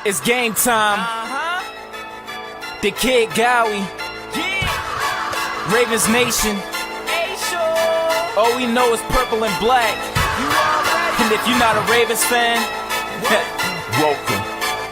It's game time. The Kid Gowie. Ravens Nation. All we know is purple and black. And if you're not a Ravens fan,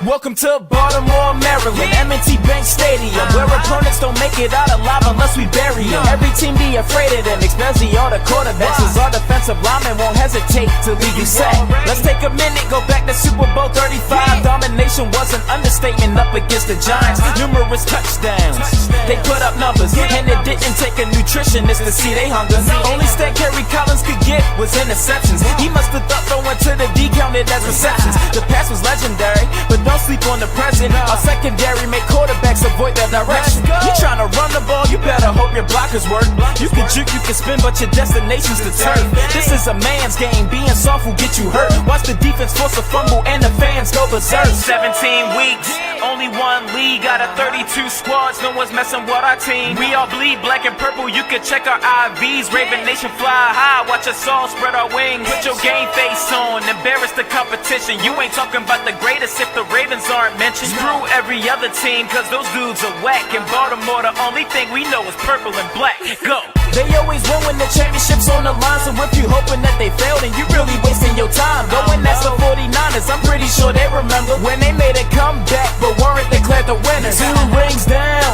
welcome to Baltimore, Maryland, M&T Bank Stadium, where opponents don't make it out alive unless we bury them. Every team be afraid of them, especially all the quarterbacks, as our defensive linemen won't hesitate to leave you sacked. Let's take a minute, go back to Super Bowl 35. Domination was an understatement up against the Giants. Numerous touchdowns, they put up numbers, and it didn't take a nutritionist to see they hunger. Only stat Kerry Collins could get was interceptions. He must have thought throwing to the D counted as receptions. The pass was legendary, but don't sleep on the present. Our secondary make quarterbacks avoid that direction. You tryna run the ball, you better hope your blockers work. You can juke, you can spin, but your destination's the turf. This is a man's game, being soft will get you hurt. Watch the defense force a fumble and the fans go berserk. 17 weeks, only one league out of 32 squads. No one's messing with our team. We all bleed black and purple, you can check our IVs. Raven Nation fly high, watch us all spread our wings. Put your game face on, embarrass the competition. You ain't talking about the greatest if the Ravens aren't mentioned. Screw every other team, cause those dudes are whack. In Baltimore, the only thing we know is purple and black. Go! They always win when the championship's on the line. So if you hoping that they failed, then you really wasting your time. Go and ask the 49ers, I'm pretty sure they remember when they made a comeback, but weren't declared the winners. 2 rings down,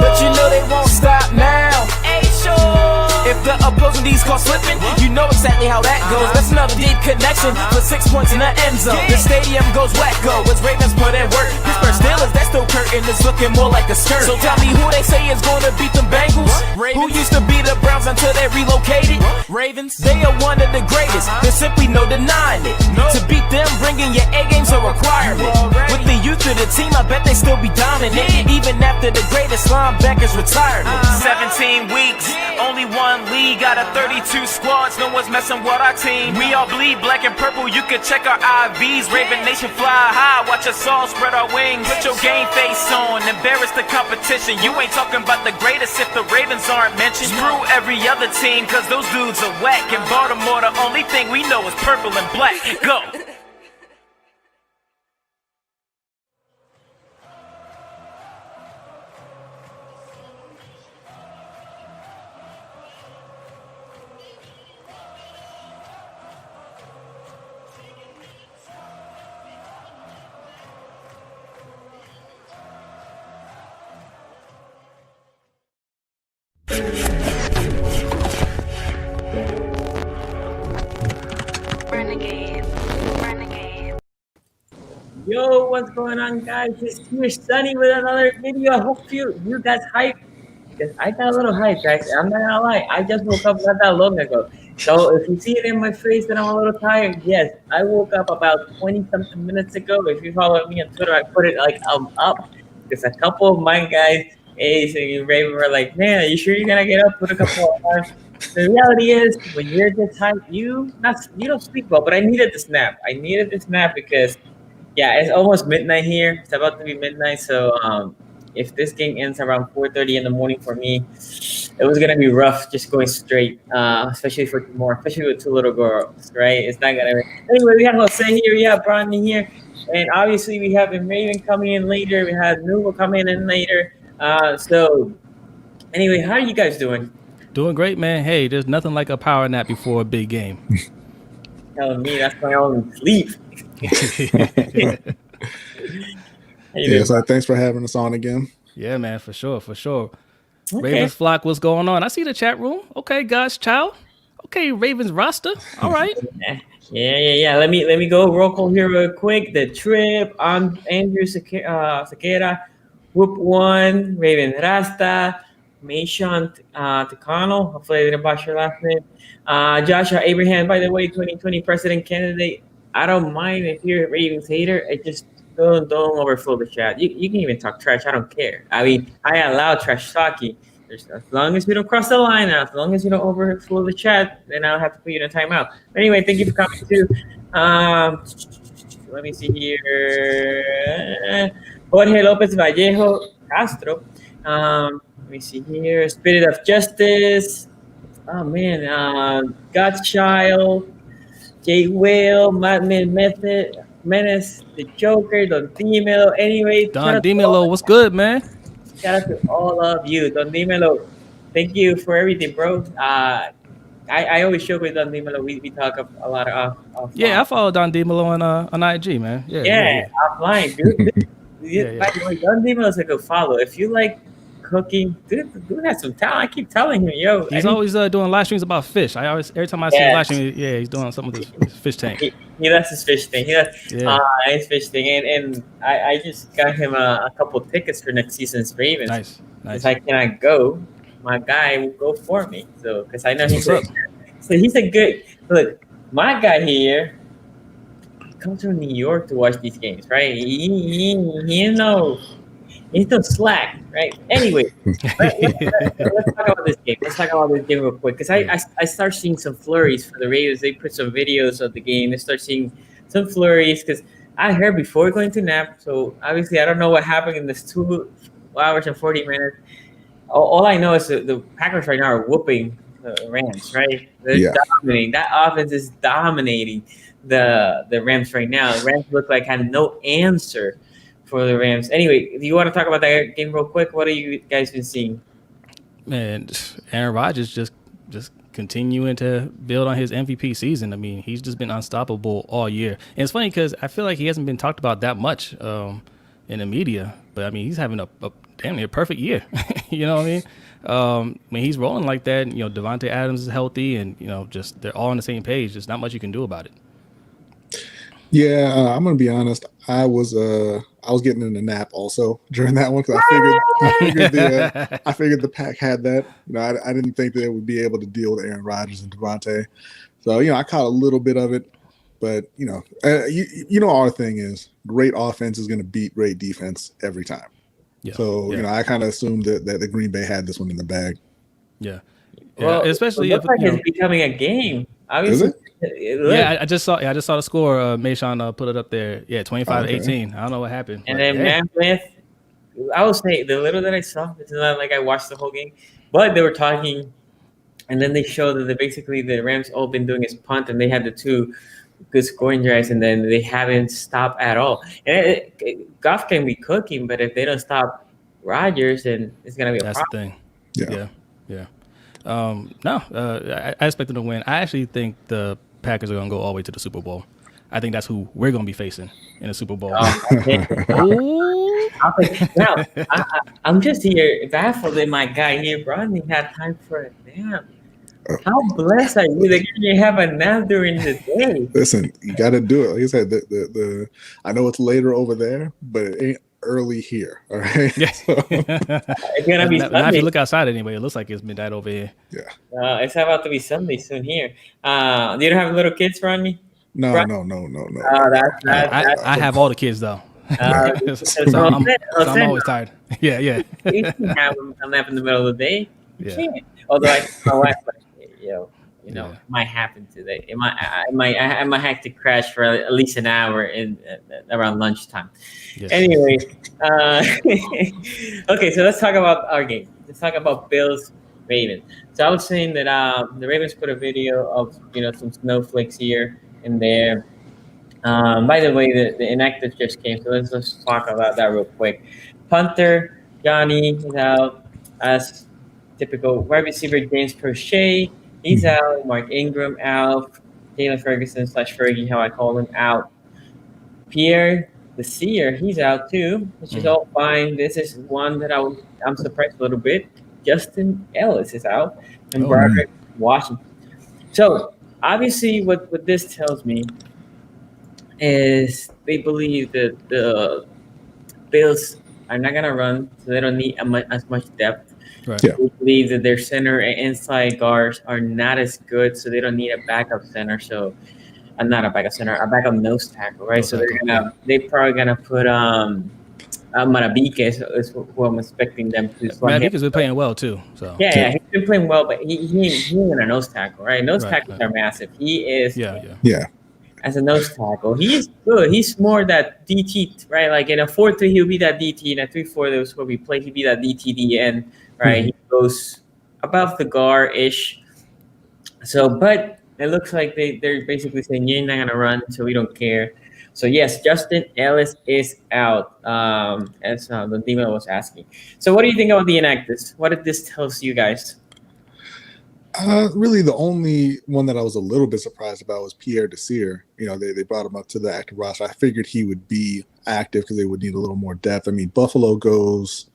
but you know they won't stop now. If the opposing D's caught slipping, you know exactly how that goes. That's another deep connection for 6 points in the end zone. The stadium goes wacko as Ravens put in work. Pittsburgh Steelers, that still curtain is looking more like a skirt. So tell me who they say is gonna beat them Bengals. Who used to be the Browns until they relocated? Ravens, they are one of the greatest. There's simply no denying it. To beat them, bringing your A game's a requirement. With the youth of the team, I bet they still be dominant, even after the greatest linebacker's retirement. 17 weeks, only one league out of 32 squads. No one's messing with our team. We all bleed black and purple, you can check our IVs. Raven Nation fly high, watch us all spread our wings. Put your game face on, embarrass the competition. You ain't talking about the greatest if the Ravens aren't mentioned. Screw every other team, cause those dudes are whack. In Baltimore, the only thing we know is purple and black. Go! Yo, what's going on, guys? It's here, Sunny, with another video. I hope you guys hyped, because I got a little hyped, guys. I'm not gonna lie, I just woke up not that long ago. So if you see it in my face that I'm a little tired, yes, I woke up about 20-something minutes ago. If you follow me on Twitter, I put it like up, because a couple of my guys, Ace and Raven, were like, "Man, are you sure you're gonna get up?" Put a couple of times. The reality is, when you're this hyped, you don't sleep well. But I needed this nap. Because, yeah, it's almost midnight here. It's about to be midnight. So if this game ends around 4:30 in the morning for me, it was gonna be rough just going straight, especially for tomorrow, especially with 2 little girls, right? It's not gonna. Anyway, we have Jose here, we have Bronny here, and obviously we have Raven coming in later. We have Nuvo coming in later. So anyway, how are you guys doing? Doing great, man. Hey, there's nothing like a power nap before a big game. Telling me that's my only sleep. Yeah, so thanks for having us on again. Yeah, man, for sure. Okay. Ravens flock, what's going on? I see the chat room. Okay, God's child. Okay, Ravens roster. All right. Yeah. Let me go roll call here real quick. The trip on Andrew Sequeira, Whoop One, Raven Rasta, Mason Tecano. Hopefully I didn't botch your last name. Joshua Abraham, by the way, 2020 president candidate. I don't mind if you're a Ravens hater. It just don't overflow the chat. You can even talk trash. I don't care. I mean, I allow trash talking. As long as we don't cross the line, as long as you don't overflow the chat, then I'll have to put you in a timeout. But anyway, thank you for coming too. Let me see here. Jorge Lopez Vallejo Castro. Let me see here. Spirit of Justice. Oh man. God's Child. Jay Will. Madman Method. Menace. The Joker. Don Dimelo. Anyway. Don Dimelo, what's good, man? Shout out to all of you. Don Dimelo, thank you for everything, bro. I always joke with Don Dimelo. We talk a lot of I follow Don Dimelo on IG, man. Yeah. Offline, dude. By the way, Don Dimelo is a good follow. If you like cooking, dude has some talent. I keep telling him, yo. He's always doing live streams about fish. Every time I see his live stream, he's doing something with his fish tank. He loves his fish thing. His fish thing, and I just got him a couple tickets for next season's Ravens. Nice. If I cannot go, my guy will go for me. So because I know he's a good look. My guy here comes from New York to watch these games, right? He's no slack, right? Anyway, let's talk about this game. Let's talk about this game real quick because I start seeing some flurries for the Ravens. They put some videos of the game. They start seeing some flurries because I heard before going to nap. So obviously I don't know what happened in this 2 hours and 40 minutes. All I know is the Packers right now are whooping the Rams, right? They're dominating. That offense is dominating the Rams right now. The Rams look like had no answer for the Rams. Anyway, do you want to talk about that game real quick? What have you guys been seeing? Man, Aaron Rodgers just continuing to build on his MVP season. I mean, he's just been unstoppable all year. And it's funny because I feel like he hasn't been talked about that much in the media. But, I mean, he's having a damn near perfect year. You know what I mean? When he's rolling like that, Devontae Adams is healthy and, just they're all on the same page. There's not much you can do about it. Yeah, I'm gonna be honest. I was getting in a nap also during that one because I figured the Pack had that. I didn't think they would be able to deal with Aaron Rodgers and Devontae. So I caught a little bit of it, but our thing is great offense is going to beat great defense every time. Yeah. So I kind of assumed that the Green Bay had this one in the bag. Yeah. Well, especially if it's becoming a game. Is it? Yeah, I just saw the score. Mayshawn put it up there. Yeah, 25-18. I don't know what happened. And then Mammoth, I will say the little that I saw, it's not like I watched the whole game, but they were talking, and then they showed that basically the Rams all been doing is punt, and they had the 2 good scoring drives, and then they haven't stopped at all. And Goff can be cooking, but if they don't stop Rodgers, then it's gonna be a problem. That's the thing. Yeah. I expect them to win. I actually think the Packers are going to go all the way to the Super Bowl. I think that's who we're going to be facing in the Super Bowl. I'm just here baffled that my guy here, Rodney, had time for a nap. How blessed are you that you have a nap during the day? Listen, you got to do it. Like I said, I know it's later over there, but it ain't early here. All right. Yeah. So, it's gonna be Sunday. Now if you look outside anyway, it looks like it's midnight over here. Yeah. It's about to be Sunday soon here. You don't have little kids, Rodney? No. That's I have all the kids though. So I'm always tired. Yeah. You can have a nap in the middle of the day. You can't. Although my wife, it might happen today. I might have to crash for at least an hour around lunchtime. Yes. Anyway, okay, so let's talk about our game. Let's talk about Bills Ravens. So I was saying that the Ravens put a video of some snowflakes here and there. By the way, the inactive just came, so let's talk about that real quick. Punter Johnny is out as typical. Wide receiver James Prochet, he's out. Mark Ingram out. Taylor Ferguson / Fergie, how I call him, out. Pierre the Seer, he's out too, which is all fine. This is one that I'm surprised a little bit. Justin Ellis is out, and Oh, Broderick Washington. So obviously, what this tells me is they believe that the Bills are not gonna run, so they don't need as much depth. right. Yeah. They believe that their center and inside guards are not as good, so they don't need a backup center. So, not a backup center, a backup nose tackle, right? Nose So tackle, they're probably gonna put Marabike is who I'm expecting them to slot him. Mavica's been playing well too. So Yeah, he's been playing well, but he ain't a nose tackle, right? Nose Right, tackles right. are massive. He is yeah. Yeah. as a nose tackle. He's good. He's more that DT, right? Like in a 4-3, he'll be that DT. In a 3-4, that was where we play. He'll be that DTDN, right? He goes above the guard ish. So, but it looks like they're basically saying you're not gonna run, so we don't care. So yes, Justin Ellis is out. As the email was asking. So, what do you think about the inactives? What did this tell you guys? Really, the only one that I was a little bit surprised about was Pierre Desir. You know, they brought him up to the active roster. I figured he would be active because they would need a little more depth. I mean, Buffalo goes,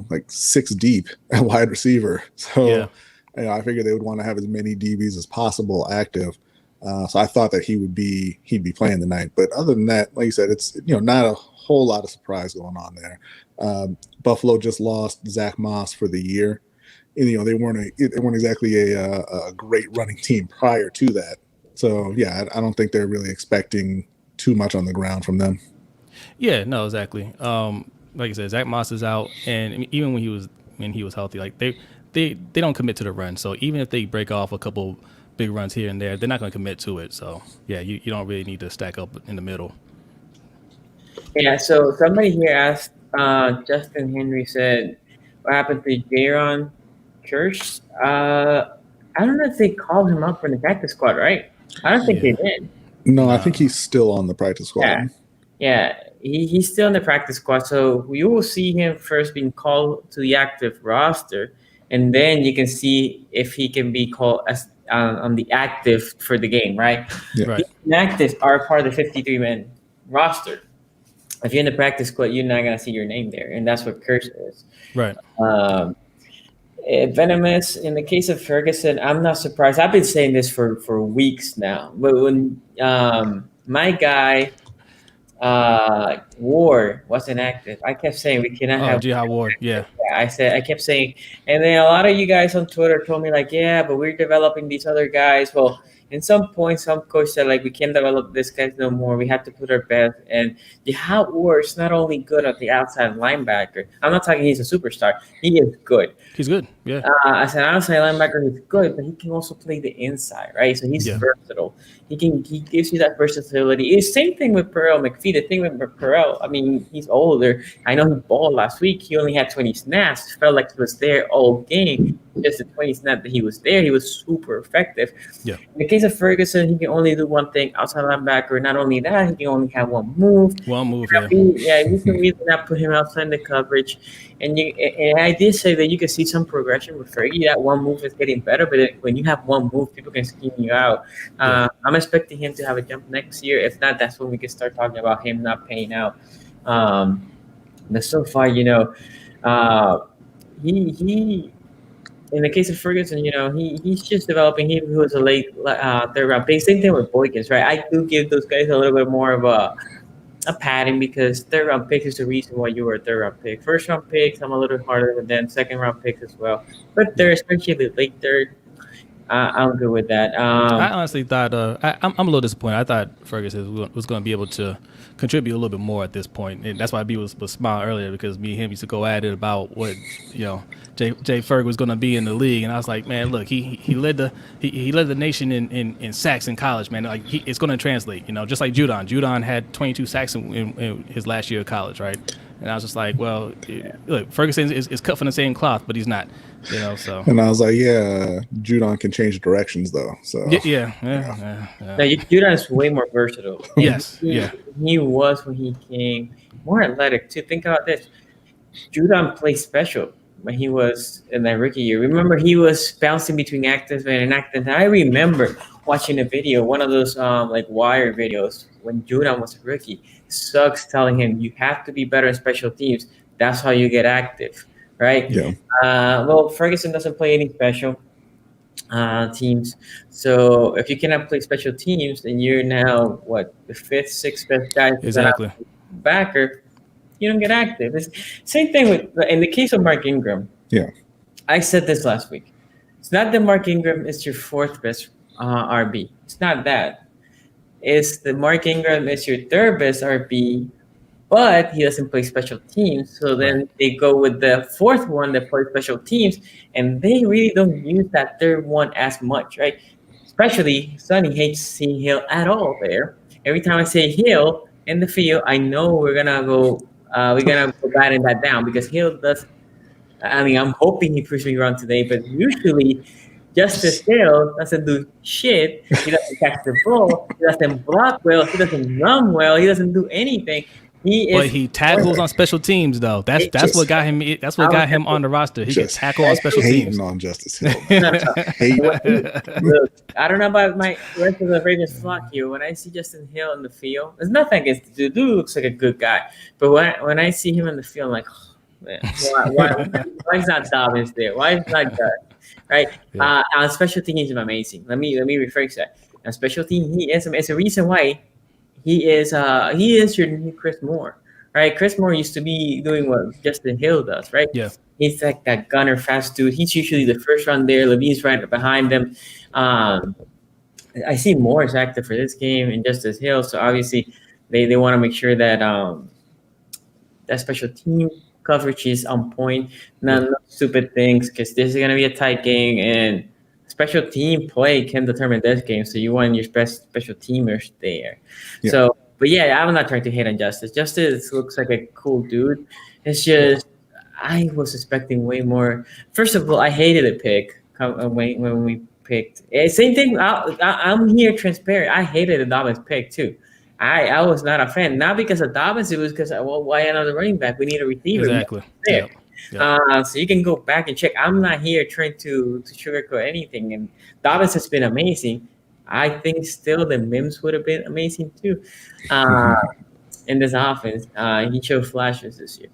like 6 deep at wide receiver. So I figured they would want to have as many DBs as possible active. So I thought that he'd be playing tonight. But other than that, like you said, it's not a whole lot of surprise going on there. Buffalo just lost Zach Moss for the year. And, they weren't exactly a great running team prior to that. So yeah, I don't think they're really expecting too much on the ground from them. Yeah, no, exactly. Like I said, Zach Moss is out, and even when he was healthy, like they don't commit to the run. So even if they break off a couple big runs here and there, they're not going to commit to it. So yeah, you don't really need to stack up in the middle. Yeah. So somebody here asked, Justin Henry said, what happened to Jaron Kirsch? I don't know if they called him up from the practice squad, right? I don't think they did. No, I think he's still on the practice squad. Yeah. He's still in the practice squad, so you will see him first being called to the active roster, and then you can see if he can be called as on the active for the game, right? Yeah. Right. The inactives are part of the 53-man roster. If you're in the practice squad, you're not gonna see your name there, and that's what Kirsch is. Right. Venomous, in the case of Ferguson, I'm not surprised. I've been saying this for weeks now. But when my guy Ward wasn't active, I kept saying we cannot have Jihad Ward. Yeah. I kept saying, and then a lot of you guys on Twitter told me like, yeah, but we're developing these other guys. Well, in some point, some coach said like, we can't develop this guys no more. We have to put our best. And Jihad Ward is not only good at the outside linebacker. I'm not talking he's a superstar. He is good. He's good. Yeah. As an outside linebacker, he's good, but he can also play the inside, right? So he's versatile. He gives you that versatility. It's same thing with Perel McPhee. The thing with Perel, I mean, he's older. I know he balled last week. He only had 20 snaps. Felt like he was there all game. Just the 20 snap that he was there, he was super effective. Yeah. In the case of Ferguson, he can only do one thing, outside linebacker. Not only that, he can only have one move. You can really not put him outside the coverage. And I did say that you can see some progression with Fergie. That one move is getting better, but when you have one move, people can scheme you out. I'm expecting him to have a jump next year. If not, that's when we can start talking about him not paying out. But so far, he. In the case of Ferguson, he's just developing. He was a late third round pick. Same thing with Boykins, right? I do give those guys a little bit more of a padding because third round pick is the reason why you were a third round pick. First round picks, I'm a little harder than them. Second round picks as well. But they're especially late third. I'm good with that. I honestly thought I'm a little disappointed. I thought Ferguson was going to be able to contribute a little bit more at this point, and that's why B was smiling earlier because me and him used to go at it about what Jay Ferg was going to be in the league, and I was like, man, look, he led the nation in sacks in college, man. Like it's going to translate, just like Judon. Judon had 22 sacks in his last year of college, right? And I was just like, well, look, Ferguson is cut from the same cloth, but he's not, so. And I was like, yeah, Judon can change directions, though. So Yeah. Now, Judon is way more versatile. Yes, He was, when he came, more athletic, too. Think about this. Judon played special when he was in that rookie year. Remember, he was bouncing between active and inactive. I remember watching a video, one of those wire videos, when Judon was a rookie. Suggs telling him, you have to be better in special teams. That's how you get active. right? Yeah. Well, Ferguson doesn't play any special teams. So if you cannot play special teams, then you're now what, the fifth, sixth best guy who's not Exactly. a backer. You don't get active. It's same thing with in the case of Mark Ingram. Yeah. I said this last week. It's not that Mark Ingram is your fourth best RB. It's not that. It's the Mark Ingram is your third best RB, but he doesn't play special teams. So then they go with the fourth one that plays special teams, and they really don't use that third one as much, right? Especially Sonny hates seeing Hill at all there. Every time I say Hill in the field, I know we're gonna go batting that down because Hill does. I mean, I'm hoping he proves me wrong today, but usually Justice Hill doesn't do shit. He doesn't catch the ball. He doesn't block well. He doesn't run well. He doesn't do anything. But he tackles on special teams, though. That's what got him. That's what got him on the roster. He can tackle on special teams. On Justice Hill. Look, I don't know about my rest of the Ravens flock here. When I see Justin Hill in the field, there's nothing against the dude. Looks like a good guy, but when I see him in the field, I'm like, oh, man, why is not Dobbins there? Why is not good? Right? Yeah. On special teams, he's amazing. Let me rephrase that. On special team, he is. It's a reason why. He is your new Chris Moore, right? Chris Moore used to be doing what Justin Hill does, right? Yeah. He's like that gunner, fast dude. He's usually the first run there. Levine's right behind them. I see Moore is active for this game and Justice Hill, so obviously they want to make sure that that special team coverage is on point. No stupid things, because this is gonna be a tight game and special team play can determine this game, so you want your best special teamers there. Yeah. So, but yeah, I'm not trying to hate on Justice. Justice looks like a cool dude. It's just I was expecting way more. First of all, I hated a pick when we picked. Same thing. I'm here transparent. I hated the Dobbins pick too. I was not a fan. Not because of Dobbins. It was because why another running back? We need a receiver. Exactly. There. Yep. So you can go back and check. I'm not here trying to sugarcoat anything. And Dobbins has been amazing. I think still the Mims would have been amazing too in this offense. He showed flashes this year.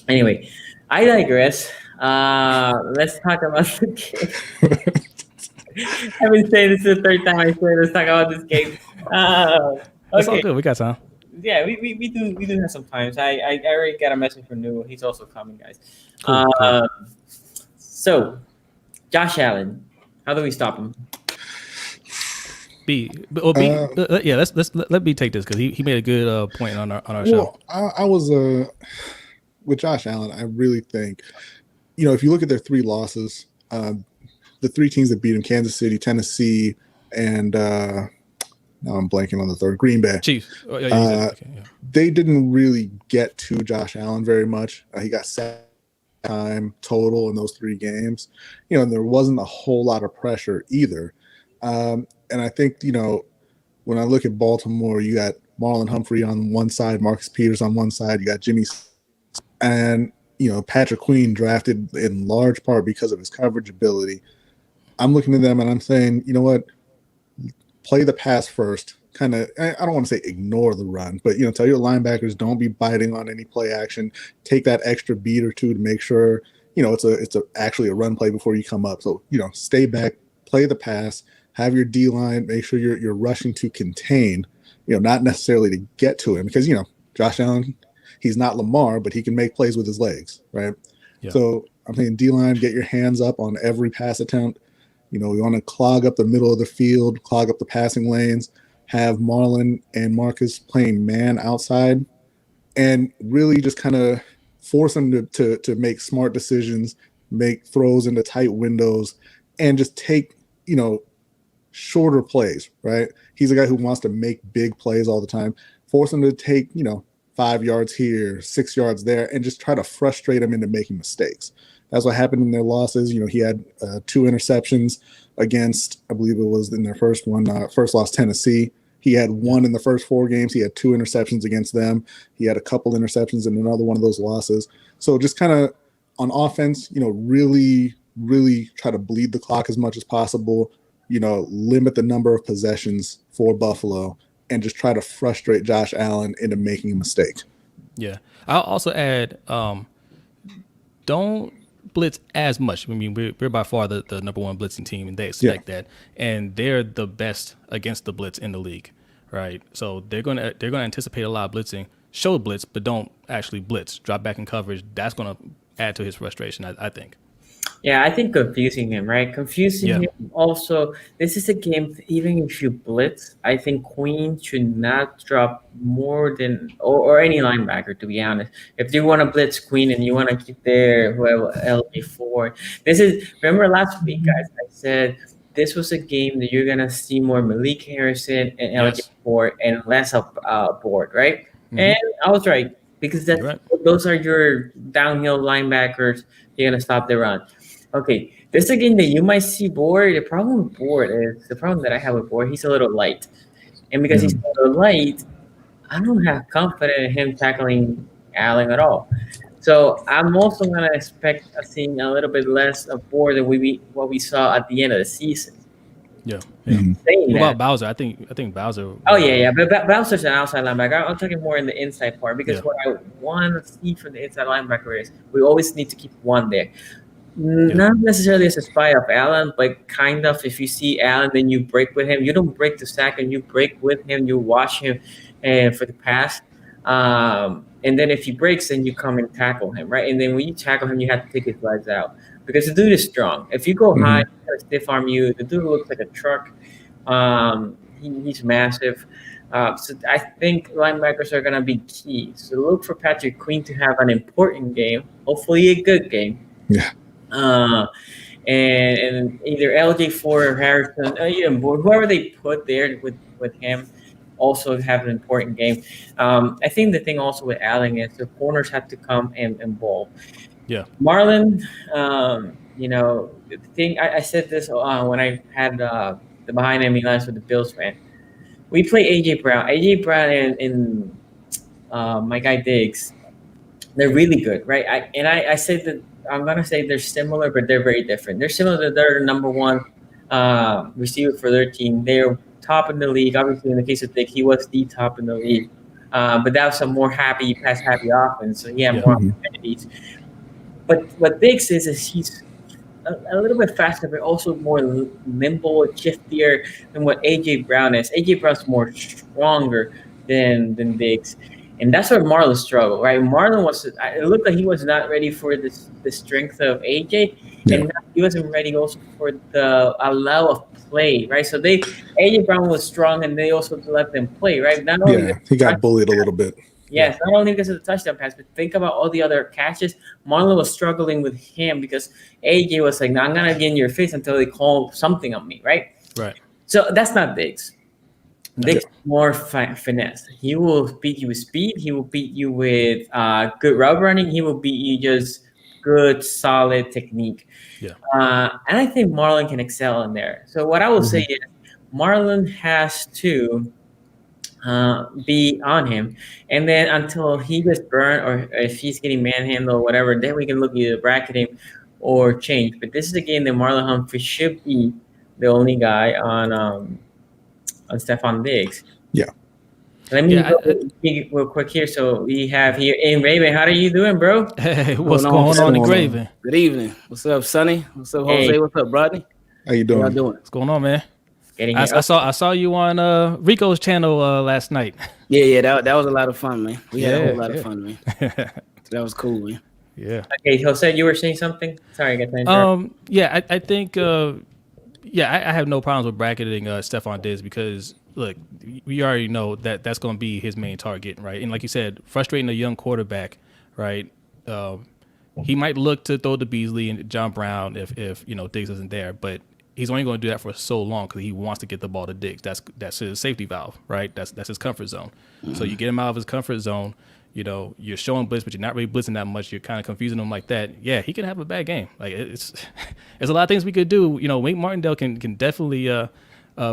Anyway, I digress. Let's talk about the game. I've been saying this is the third time I say let's talk about this game. It's all good. We got time. Yeah, we do have some times. I already got a message from Newell. He's also coming, guys. Cool. So, Josh Allen, how do we stop him? Yeah. Let B take this because he made a good point on our show. I was with Josh Allen. I really think, if you look at their three losses, the three teams that beat him: Kansas City, Tennessee, and now I'm blanking on the third, Green Bay. Chiefs. They didn't really get to Josh Allen very much. He got sacked time total in those three games. And there wasn't a whole lot of pressure either. And I think, when I look at Baltimore, you got Marlon Humphrey on one side, Marcus Peters on one side, you got Jimmy, and Patrick Queen drafted in large part because of his coverage ability. I'm looking at them and I'm saying, you know what? Play the pass first. Kind of, I don't want to say ignore the run, but tell your linebackers don't be biting on any play action. Take that extra beat or two to make sure it's actually a run play before you come up. So stay back, play the pass, have your D line, make sure you're rushing to contain. Not necessarily to get to him because Josh Allen, he's not Lamar, but he can make plays with his legs, right? Yeah. So I'm thinking D line, get your hands up on every pass attempt. We want to clog up the middle of the field, clog up the passing lanes, have Marlon and Marcus playing man outside, and really just kind of force them to make smart decisions, make throws into tight windows, and just take, shorter plays, right? He's a guy who wants to make big plays all the time. Force him to take, 5 yards here, 6 yards there, and just try to frustrate him into making mistakes. That's what happened in their losses. He had 2 interceptions against, I believe it was in their first loss, Tennessee. He had 1 in the first 4 games. He had 2 interceptions against them. He had a couple interceptions in another one of those losses. So just kind of on offense, really, really try to bleed the clock as much as possible, limit the number of possessions for Buffalo, and just try to frustrate Josh Allen into making a mistake. Yeah. I'll also add, don't blitz as much. I mean, we're by far the number one blitzing team, and they expect that, and they're the best against the blitz in the league, right? So they're gonna anticipate a lot of blitzing, show blitz, but don't actually blitz. Drop back in coverage. That's gonna add to his frustration, I think. Yeah, I think confusing him, right? Confusing him. Also, this is a game, even if you blitz, I think Queen should not drop more than, or any linebacker, to be honest. If you want to blitz Queen and you want to keep their whoever LB4, remember last week, guys, I said this was a game that you're going to see more Malik Harrison and LJ4 and less of Board, right? Mm-hmm. And I was right, because those are your downhill linebackers. You're going to stop the run. Okay, this is a game that you might see Board. The problem with Board is, the problem that I have with Board, he's a little light. And because he's a little light, I don't have confidence in him tackling Allen at all. So I'm also going to expect seeing a little bit less of Board than what we saw at the end of the season. Yeah. What about Bowser? I think Bowser. Oh yeah. But Bowser's an outside linebacker. I'm talking more in the inside part, because what I want to see from the inside linebacker is we always need to keep one there. Not necessarily as a spy of Allen, but kind of, if you see Allen, then you break with him. You don't break the sack, and you break with him. You watch him for the pass. And then if he breaks, then you come and tackle him, right? And then when you tackle him, you have to take his legs out, because the dude is strong. If you go high, he's going to stiff arm you. The dude looks like a truck. He's massive. So I think linebackers are going to be key. So look for Patrick Queen to have an important game, hopefully a good game. Yeah. And either LJ4 or Harrison, whoever they put there with him, also have an important game. I think the thing also with Allen is the corners have to come and bowl. Yeah. Marlon, the thing I said this when I had the behind enemy lines with the Bills fan. We play AJ Brown. AJ Brown and my guy Diggs, they're really good, right? I said that I'm gonna say they're similar, but they're very different. They're similar. They're the number one receiver for their team. They're top in the league. Obviously, in the case of Dick, he was the top in the league. But that was a more pass-happy offense, so he had more opportunities. But what Diggs is he's a little bit faster, but also more nimble, shiftier than what AJ Brown is. AJ Brown's more stronger than Diggs. And that's where Marlon struggled, right? Marlon it looked like he was not ready for the strength of AJ, and he wasn't ready also for the allow of play, right? So AJ Brown was strong, and they also let them play, right? Not only he got bullied a little bit. Yes, not only because of the touchdown pass, but think about all the other catches. Marlon was struggling with him because AJ was like, "No, I'm gonna get in your face until they call something on me," right? Right. So that's not Diggs. Diggs more finesse. He will beat you with speed. He will beat you with good route running. He will beat you just good, solid technique. Yeah. And I think Marlon can excel in there. So what I will say is Marlon has to be on him. And then until he gets burned, or if he's getting manhandled or whatever, then we can look either bracket him or change. But this is a game that Marlon Humphrey should be the only guy on Stephon Diggs. Yeah. Let me go real quick here. So we have here in Raven. How are you doing, bro? Hey, what's going on in Raven? Good evening. What's up, Sonny? What's up, Jose? Hey. What's up, Rodney? How you doing? How y'all doing? What's going on, man? I saw you on Rico's channel last night. Yeah, that was a lot of fun, man. We had a whole lot of fun, man. That was cool, man. Yeah. Okay, Jose, you were saying something? Sorry, I got to interrupt. Yeah, I think I have no problems with bracketing Stephon Diggs, because look, we already know that that's going to be his main target, right? And like you said, frustrating a young quarterback, right? He might look to throw to Beasley and John Brown if Diggs isn't there, but he's only going to do that for so long because he wants to get the ball to Diggs. That's his safety valve, right? That's his comfort zone. Mm-hmm. So you get him out of his comfort zone. You're showing blitz, but you're not really blitzing that much. You're kind of confusing him like that. Yeah, he can have a bad game. Like it's there's a lot of things we could do. Wink Martindale can definitely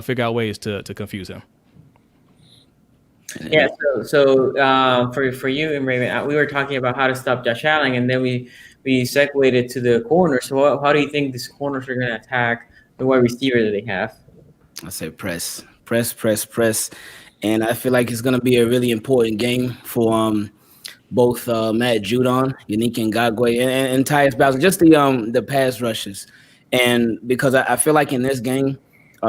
figure out ways to confuse him. Yeah. So for you and Raven, we were talking about how to stop Josh Allen, and then we segued it to the corner. So how do you think these corners are going to attack the wide receiver that they have? I say press. And I feel like it's going to be a really important game for both Matt Judon, Yannick Ngakoue, and Tyus Bowser, just the pass rushes. And because I feel like in this game,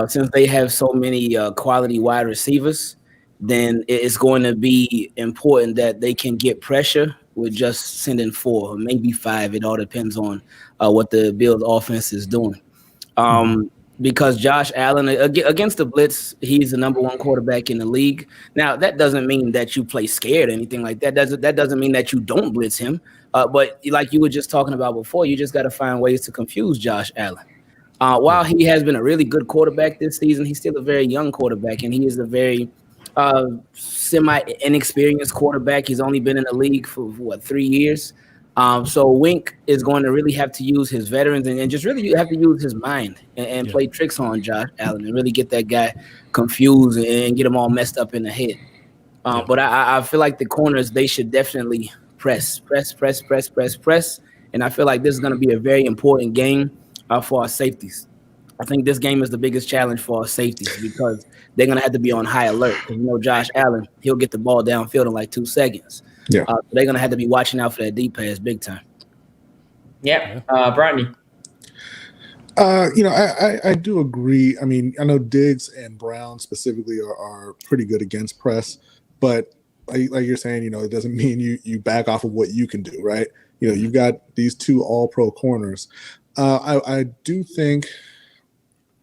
since they have so many quality wide receivers, then it's going to be important that they can get pressure with just sending 4 or maybe 5. It all depends on what the Bills offense is doing. Because Josh Allen, against the blitz, he's the number 1 quarterback in the league. Now, that doesn't mean that you play scared or anything like that. That doesn't mean that you don't blitz him. But like you were just talking about before, you just got to find ways to confuse Josh Allen. While he has been a really good quarterback this season, he's still a very young quarterback, and he is a very semi-inexperienced quarterback. He's only been in the league for 3 years. So Wink is going to really have to use his veterans and just really have to use his mind and play tricks on Josh Allen and really get that guy confused and get him all messed up in the head. But I feel like the corners, they should definitely press. And I feel like this is going to be a very important game for our safeties. I think this game is the biggest challenge for our safeties because they're going to have to be on high alert. You know, Josh Allen, he'll get the ball downfield in like 2 seconds. Yeah, they're going to have to be watching out for that deep pass big time. Yeah. Brodney. I do agree. I mean, I know Diggs and Brown specifically are pretty good against press, but like you're saying, it doesn't mean you back off of what you can do, right? You've got these 2 all-pro corners. I do think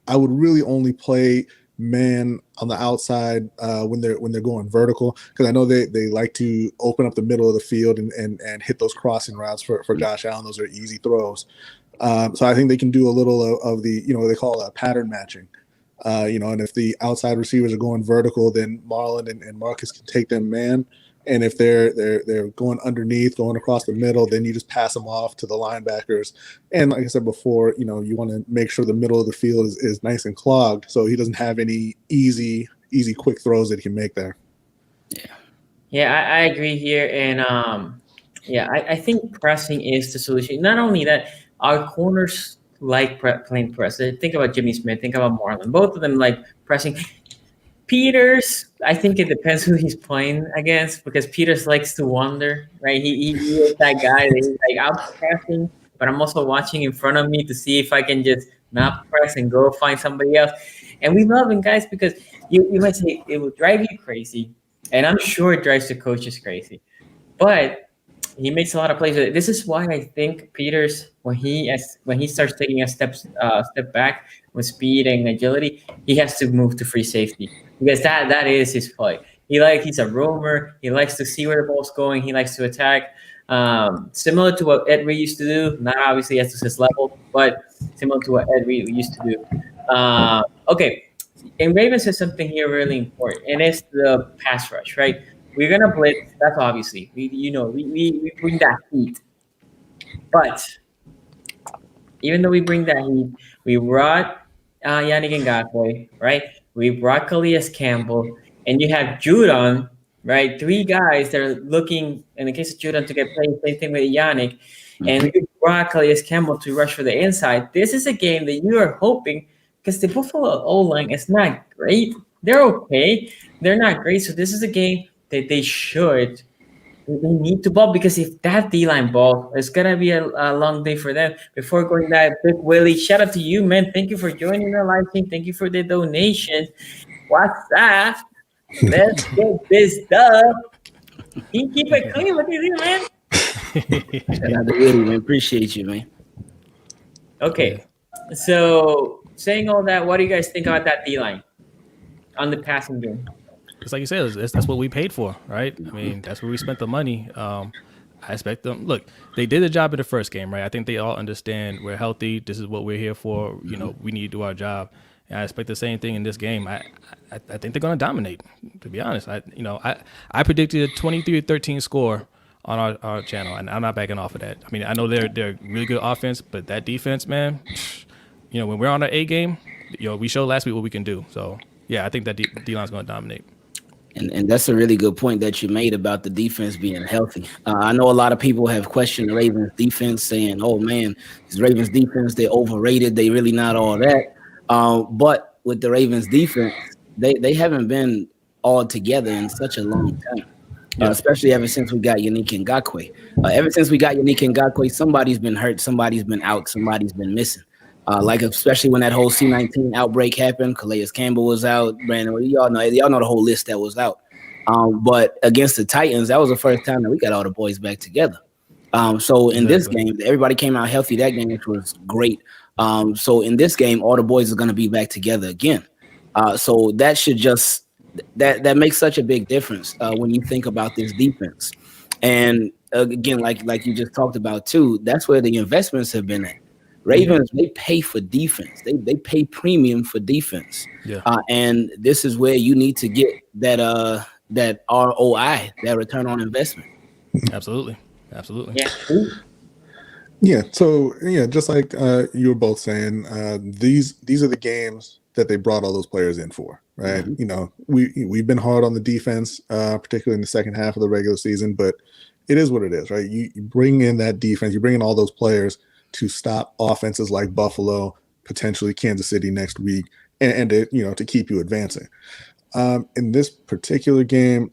I would really only play man on the outside when they're going vertical, because I know they like to open up the middle of the field and hit those crossing routes for Josh Allen. Those are easy throws. So I think they can do a little of the, they call it pattern matching. And if the outside receivers are going vertical, then Marlon and Marcus can take them man. And if they're going underneath, going across the middle, then you just pass them off to the linebackers. And like I said before, you want to make sure the middle of the field is nice and clogged, so he doesn't have any easy quick throws that he can make there. Yeah, I agree here. And I think pressing is the solution. Not only that, our corners like playing press. Think about Jimmy Smith. Think about Marlon. Both of them like pressing. Peters, I think it depends who he's playing against, because Peters likes to wander, right? He is that guy that he's like, I'm pressing, but I'm also watching in front of me to see if I can just not press and go find somebody else. And we love him, guys, because you might say it will drive you crazy, and I'm sure it drives the coaches crazy, but he makes a lot of plays. This is why I think Peters, when he starts taking a step back with speed and agility, he has to move to free safety, because that is his play. He's a roamer. He likes to see where the ball's going. He likes to attack. Similar to what Ed Reed used to do, not obviously at his level, but similar to what Ed Reed used to do. Okay, and Raven says something here really important, and it's the pass rush, right? We're gonna blitz. That's obviously we bring that heat, but even though we bring that heat, we brought Yannick Ngakoue, right? We brought Calais Campbell, and you have Judon, right? 3 guys that are looking, in the case of Judon, to get played. Same thing with Yannick, and we brought Calais Campbell to rush for the inside. This is a game that you are hoping, because the Buffalo O-line is not great. They're okay. They're not great. So this is a game that they need to ball, because if that D-line ball, it's going to be a long day for them. Before going that, Big Willie, shout out to you, man. Thank you for joining the live stream. Thank you for the donation. What's that? Let's get this done. You keep it clean. What do you do, man? Shout out to Willie, man. Appreciate you, man. Okay. So saying all that, what do you guys think about that D-line on the passing game? It's like you said, that's what we paid for, right? I mean, that's where we spent the money. I expect them. Look, they did the job in the first game, right? I think they all understand we're healthy. This is what we're here for. We need to do our job. And I expect the same thing in this game. I think they're going to dominate, to be honest. I predicted a 23-13 score on our channel, and I'm not backing off of that. I mean, I know they're really good offense, but that defense, man, when we're on our A game, we showed last week what we can do. So, yeah, I think that D-line's going to dominate. And that's a really good point that you made about the defense being healthy. I know a lot of people have questioned the Ravens defense, saying, oh, man, this Ravens defense, they're overrated. They really not all that. But with the Ravens defense, they haven't been all together in such a long time. especially ever since we got Unique Ngakoue. Ever since we got Unique Ngakoue, somebody's been hurt, somebody's been out, somebody's been missing. Like especially when that whole C-19 outbreak happened, Calais Campbell was out, Brandon, y'all know the whole list that was out. But against the Titans, that was the first time that we got all the boys back together. So in this game, everybody came out healthy that game, which was great. So in this game, all the boys are going to be back together again. So that should just that makes such a big difference when you think about this defense. And again, like you just talked about too, that's where the investments have been at. Ravens, they pay for defense. They pay premium for defense. Yeah. And this is where you need to get that ROI, that return on investment. Absolutely. Yeah. So just like you were both saying, these are the games that they brought all those players in for, right? We've been hard on the defense, particularly in the second half of the regular season, but it is what it is, right? You bring in that defense, you bring in all those players to stop offenses like Buffalo, potentially Kansas City next week, and to keep you advancing. In this particular game,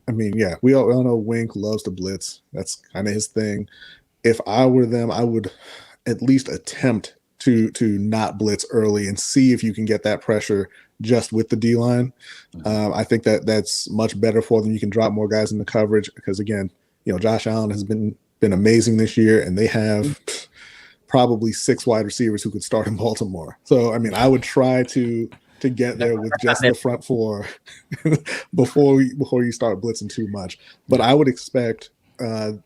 I mean, we all know Wink loves to blitz. That's kind of his thing. If I were them, I would at least attempt to not blitz early and see if you can get that pressure just with the D-line. I think that's much better for them. You can drop more guys in the coverage because, again, Josh Allen has been amazing this year, and they have probably 6 wide receivers who could start in Baltimore. So, I mean, I would try to get there with just the front 4 before you start blitzing too much. But I would expect, they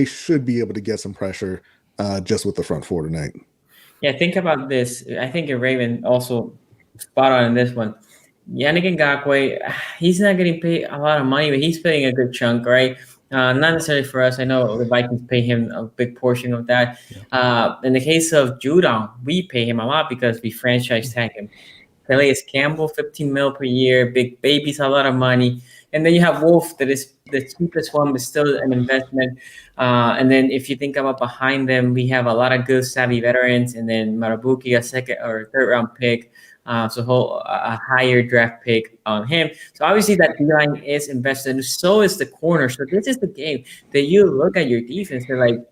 should be able to get some pressure just with the front 4 tonight. Yeah, think about this. I think Raven also spot on in this one. Yannick Ngakoue, he's not getting paid a lot of money, but he's paying a good chunk, right? Not necessarily for us. I know the Vikings pay him a big portion of that. In the case of Judon, we pay him a lot because we franchise tag him. Calais Campbell, $15 million per year. Big Baby's a lot of money. And then you have Wolf, that is the cheapest one, but still an investment. And then if you think about behind them, we have a lot of good savvy veterans. And then Marabuki, a second or third round pick. So a higher draft pick on him. So obviously that D-line is invested, and so is the corner. So this is the game that you look at your defense. They're like,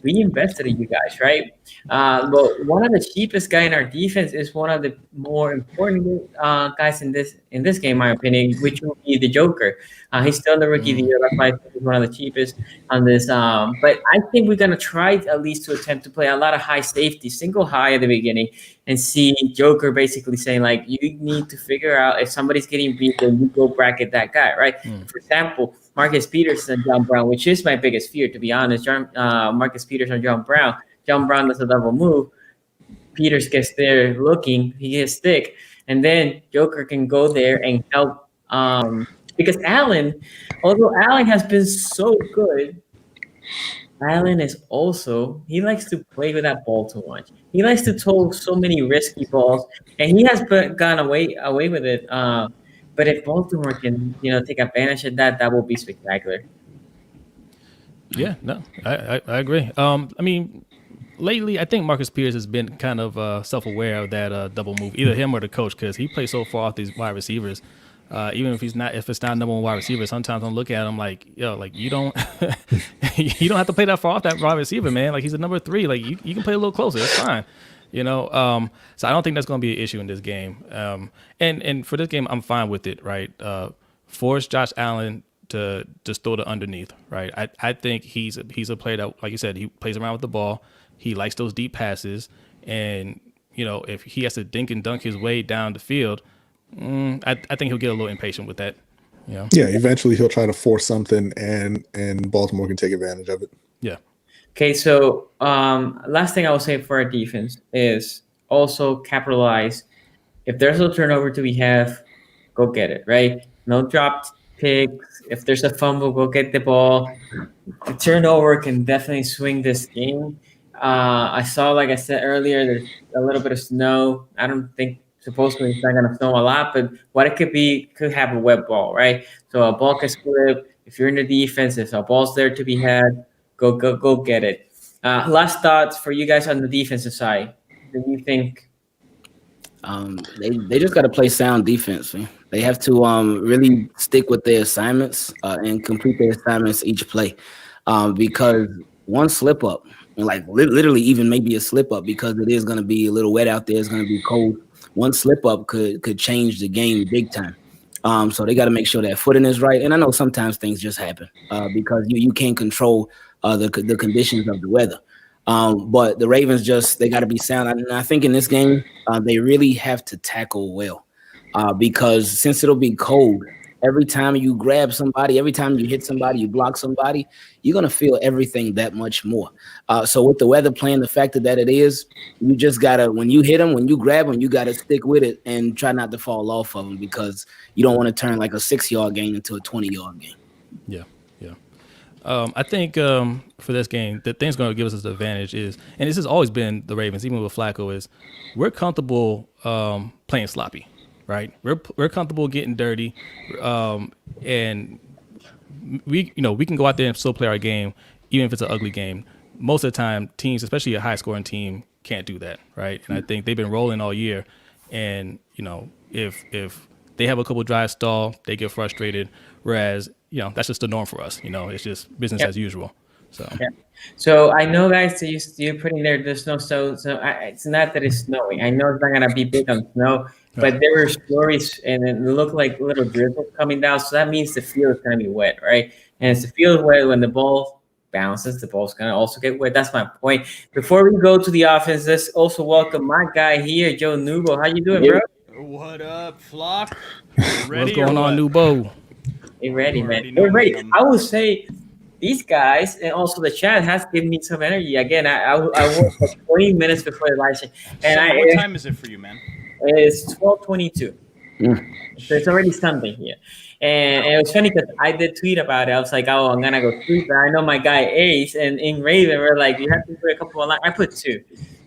we invested in you guys, right? But one of the cheapest guy in our defense is one of the more important guys in this game, in my opinion, which will be the Joker. He's still the rookie of the year. That's why he's one of the cheapest on this. But I think we're gonna try at least to attempt to play a lot of high safety, single high at the beginning, and see Joker basically saying like, you need to figure out if somebody's getting beat, then you go bracket that guy, right? For example, Marcus Peters and John Brown, which is my biggest fear, to be honest. Marcus Peters and John Brown. John Brown does a double move. Peters gets there looking, he gets thick, and then Joker can go there and help. Because although Allen has been so good, Allen is also, he likes to play with that ball too much. He likes to throw so many risky balls, and he has gone away with it. But if Baltimore can, take advantage of that, that will be spectacular. Yeah, no, I agree. I mean, lately, I think Marcus Peters has been kind of self-aware of that double move, either him or the coach, because he plays so far off these wide receivers. Even if it's not number one wide receiver, sometimes I'm looking at him like, you don't you don't have to play that far off that wide receiver, man. Like, he's a number 3. Like, you can play a little closer. It's fine. So I don't think that's going to be an issue in this game. And for this game, I'm fine with it, right? Force Josh Allen to just throw the underneath, right? I think he's a player that, like you said, he plays around with the ball. He likes those deep passes. And, if he has to dink and dunk his way down the field, I think he'll get a little impatient with that. Yeah, eventually he'll try to force something and Baltimore can take advantage of it. Yeah. Okay, so last thing I will say for our defense is also capitalize. If there's a turnover to be have, go get it, right? No dropped picks. If there's a fumble, go get the ball. The turnover can definitely swing this game. I saw, like I said earlier, there's a little bit of snow. I don't think supposedly it's not going to snow a lot, but what it could have a web ball, right? So a ball can slip. If you're in the defense, if a ball's there to be had, go get it. Last thoughts for you guys on the defensive side. Do you think? They just got to play sound defense, man. They have to really stick with their assignments and complete their assignments each play, because one slip up, and like literally even maybe a slip up, because it is going to be a little wet out there. It's going to be cold. One slip up could change the game big time. So they got to make sure that footing is right. And I know sometimes things just happen because you can't control the conditions of the weather. But the Ravens they got to be sound. And I think in this game, they really have to tackle well because since it'll be cold, every time you grab somebody, every time you hit somebody, you block somebody, you're going to feel everything that much more. So with the weather playing the factor that it is, you just got to, when you hit them, when you grab them, you got to stick with it and try not to fall off of them because you don't want to turn like a 6-yard gain into a 20-yard gain. Yeah. I think for this game, the thing's going to give us this advantage is, and this has always been the Ravens, even with Flacco, is we're comfortable playing sloppy, right? We're comfortable getting dirty, and we can go out there and still play our game, even if it's an ugly game. Most of the time, teams, especially a high-scoring team, can't do that, right? And I think they've been rolling all year, and if they have a couple drives stall, they get frustrated, whereas that's just the norm for us. It's just business as usual. So I know, guys, that you're putting there's no snow. So it's not that it's snowing. I know it's not gonna be big on snow, but there were stories and it looked like little drizzles coming down. So that means the field is gonna be wet, right? And it's the field wet when the ball bounces, the ball's gonna also get wet. That's my point. Before we go to the offense, let's also welcome my guy here, Joe Nubo. How you doing, bro? What up, Flock? What's going on, Nubo? We're ready, man. We're ready. I would say these guys and also the chat has given me some energy. Again, I worked for 20 minutes before the live stream. And what time is it for you, man? It's 12:22. So it's already Sunday here. And it was funny because I did tweet about it. I was like, oh, I'm going to go tweet. But I know my guy Ace and in Raven, we're like, you have to put a couple of lines. I put 2.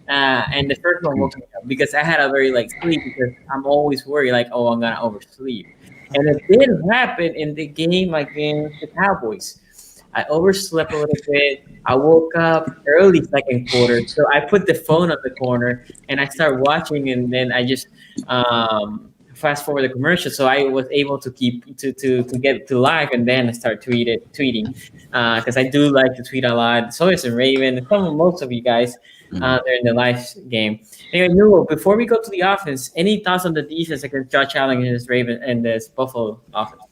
And the first one woke me up because I had a very sleep because I'm always worried oh, I'm going to oversleep. And it did happen in the game against the Cowboys. I overslept a little bit. I woke up early second quarter. So I put the phone on the corner and I started watching, and then I just fast forward the commercial. So I was able to keep to get to live, and then I start tweeting because I do like to tweet a lot. So is Raven, most of you guys during the live game. Anyway, Newell, before we go to the offense, any thoughts on the defense against Josh Allen and this Raven and this Buffalo offense?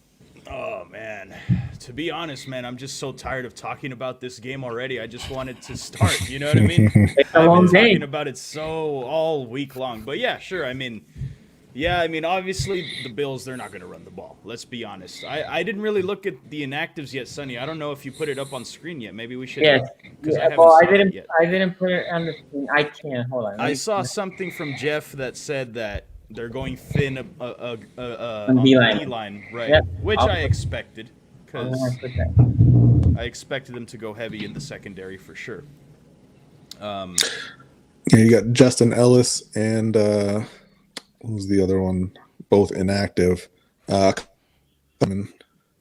Oh, man. To be honest, man, I'm just so tired of talking about this game already. I just wanted to start, you know what I mean? It's a long day. I've been talking about it so all week long. But yeah, sure. I mean, obviously the Bills, they're not going to run the ball. Let's be honest. I didn't really look at the inactives yet, Sonny. I don't know if you put it up on screen yet. Maybe we should. Yes. I didn't put it on the screen. I can't. Hold on. I saw something from Jeff that said that they're going thin on D-line, right? Yep. Which I expected because I expected them to go heavy in the secondary for sure. Yeah, you got Justin Ellis and what was the other one? Both inactive. There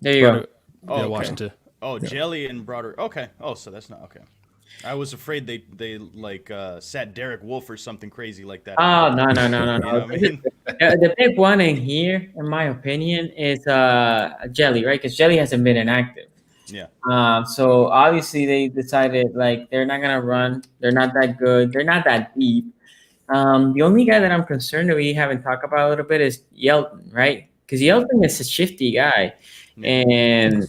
you go. Oh, okay. Washington. Oh, yeah. Jelly and Broder. Okay. Oh, so that's not okay. I was afraid they sat Derek Wolf or something crazy like that. Oh, no. You know what I mean? The big one in here, in my opinion, is Jelly, right? Because Jelly hasn't been inactive. Yeah. So obviously they decided they're not gonna run. They're not that good. They're not that deep. The only guy that I'm concerned that we haven't talked about a little bit is Yelton, right? Because Yelton is a shifty guy, and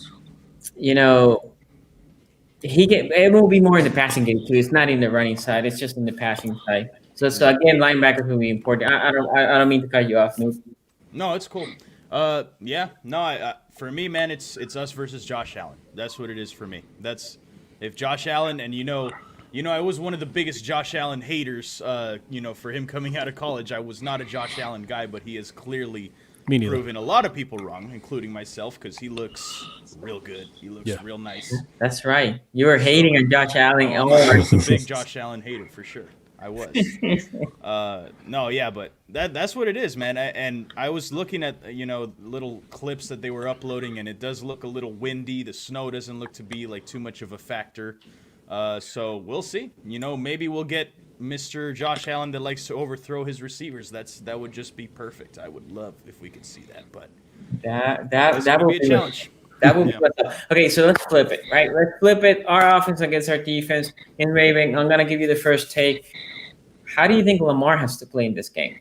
it will be more in the passing game too. It's not in the running side. It's just in the passing side. So again, linebackers will be important. I don't mean to cut you off, Nuke. No, it's cool. For me, man, it's us versus Josh Allen. That's what it is for me. That's if Josh Allen, and I was one of the biggest Josh Allen haters. For him coming out of college, I was not a Josh Allen guy, but he has clearly proven a lot of people wrong, including myself, because he looks real good. He looks real nice. That's right. You were hating on Josh Allen. I was a big Josh Allen hater for sure. I was. But that's what it is, man. And I was looking at little clips that they were uploading, and it does look a little windy. The snow doesn't look to be too much of a factor. So we'll see. Maybe we'll get Mr. Josh Allen that likes to overthrow his receivers. That would just be perfect. I would love if we could see that, but that would will be a challenge. That will be okay. So let's flip it, right? Let's flip it. Our offense against our defense. In Raven, I'm gonna give you the first take. How do you think Lamar has to play in this game?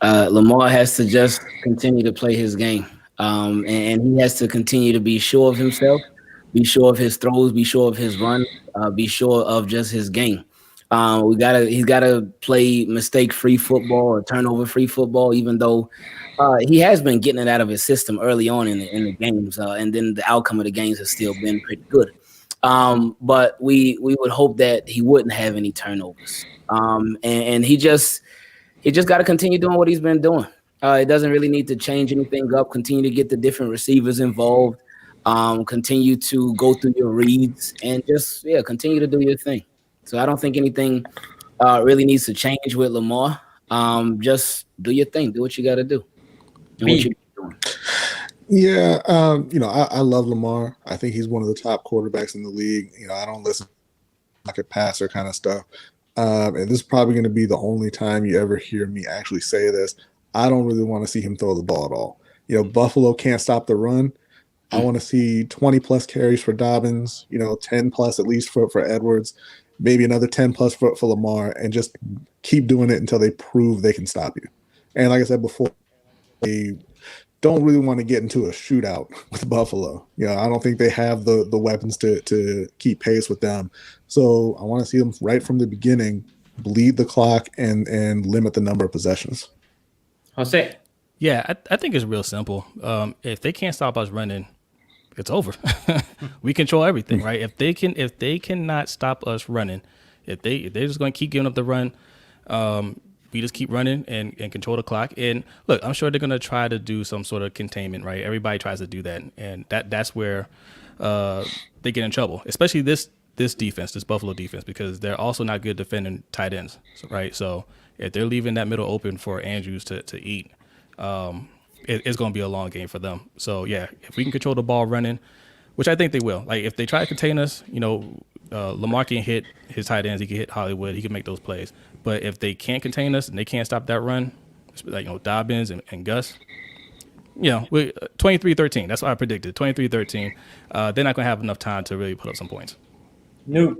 Lamar has to just continue to play his game, and he has to continue to be sure of himself, be sure of his throws, be sure of his run, be sure of just his game. He's gotta play mistake-free football or turnover-free football, even though he has been getting it out of his system early on in the games, and then the outcome of the games has still been pretty good. But we would hope that he wouldn't have any turnovers, and he just got to continue doing what he's been doing. It doesn't really need to change anything up. Continue to get the different receivers involved. Continue to go through your reads and just continue to do your thing. So I don't think anything really needs to change with Lamar. Just do your thing. Do what you got to do. And what you're doing. Yeah, I love Lamar. I think he's one of the top quarterbacks in the league. I don't listen to pocket passer kind of stuff. And this is probably going to be the only time you ever hear me actually say this. I don't really want to see him throw the ball at all. Buffalo can't stop the run. I want to see 20 plus carries for Dobbins, 10 plus at least for Edwards, maybe another 10 plus for Lamar, and just keep doing it until they prove they can stop you. And like I said before, they don't really want to get into a shootout with Buffalo. I don't think they have the weapons to keep pace with them. So I want to see them right from the beginning bleed the clock and limit the number of possessions. Jose? Yeah, I think it's real simple. If they can't stop us running, it's over. We control everything, right? If they cannot stop us running, if they're just going to keep giving up the run, we just keep running and control the clock. And look, I'm sure they're going to try to do some sort of containment, right? Everybody tries to do that, and that's where they get in trouble, especially this defense, this Buffalo defense, because they're also not good defending tight ends, right? So if they're leaving that middle open for Andrews to eat, it's going to be a long game for them. So yeah, if we can control the ball running, which I think they will. Like if they try to contain us, Lamar can hit his tight ends, he can hit Hollywood, he can make those plays. But if they can't contain us and they can't stop that run, like Dobbins and Gus, 23-13. That's what I predicted. 23-13. They're not going to have enough time to really put up some points. No.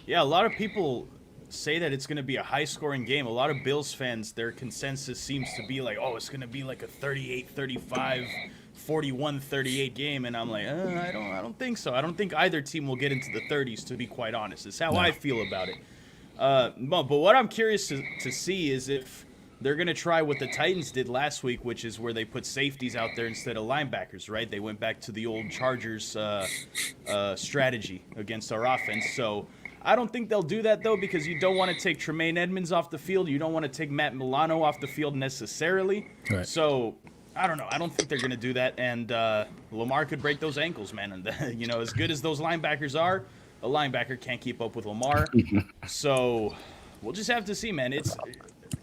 Yeah, a lot of people say that it's going to be a high-scoring game. A lot of Bills fans, their consensus seems to be like, it's going to be like a 38-35, 41-38 game, and I'm like, I don't think so. I don't think either team will get into the 30s, to be quite honest. It's how I feel about it. But what I'm curious to see is if they're going to try what the Titans did last week, which is where they put safeties out there instead of linebackers, right? They went back to the old Chargers strategy against our offense. So I don't think they'll do that, though, because you don't want to take Tremaine Edmonds off the field. You don't want to take Matt Milano off the field necessarily. Right. So I don't know. I don't think they're going to do that. And Lamar could break those ankles, man. And, as good as those linebackers are, a linebacker can't keep up with Lamar. So we'll just have to see, man. It's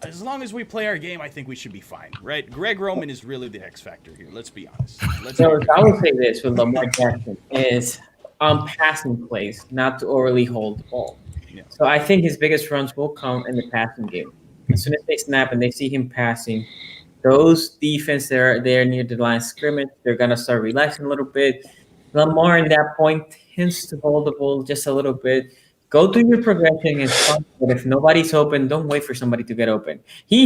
as long as we play our game, I think we should be fine, right? Greg Roman is really the X factor here. Let's be honest. So I would say this with Lamar Jackson is on passing plays, not to overly hold the ball. Yeah. So I think his biggest runs will come in the passing game. As soon as they snap and they see him passing, those defense that are there near the line of scrimmage, they're going to start relaxing a little bit. Lamar, in that point, tends to hold the ball just a little bit. Go through your progression and fun, but if nobody's open, don't wait for somebody to get open. He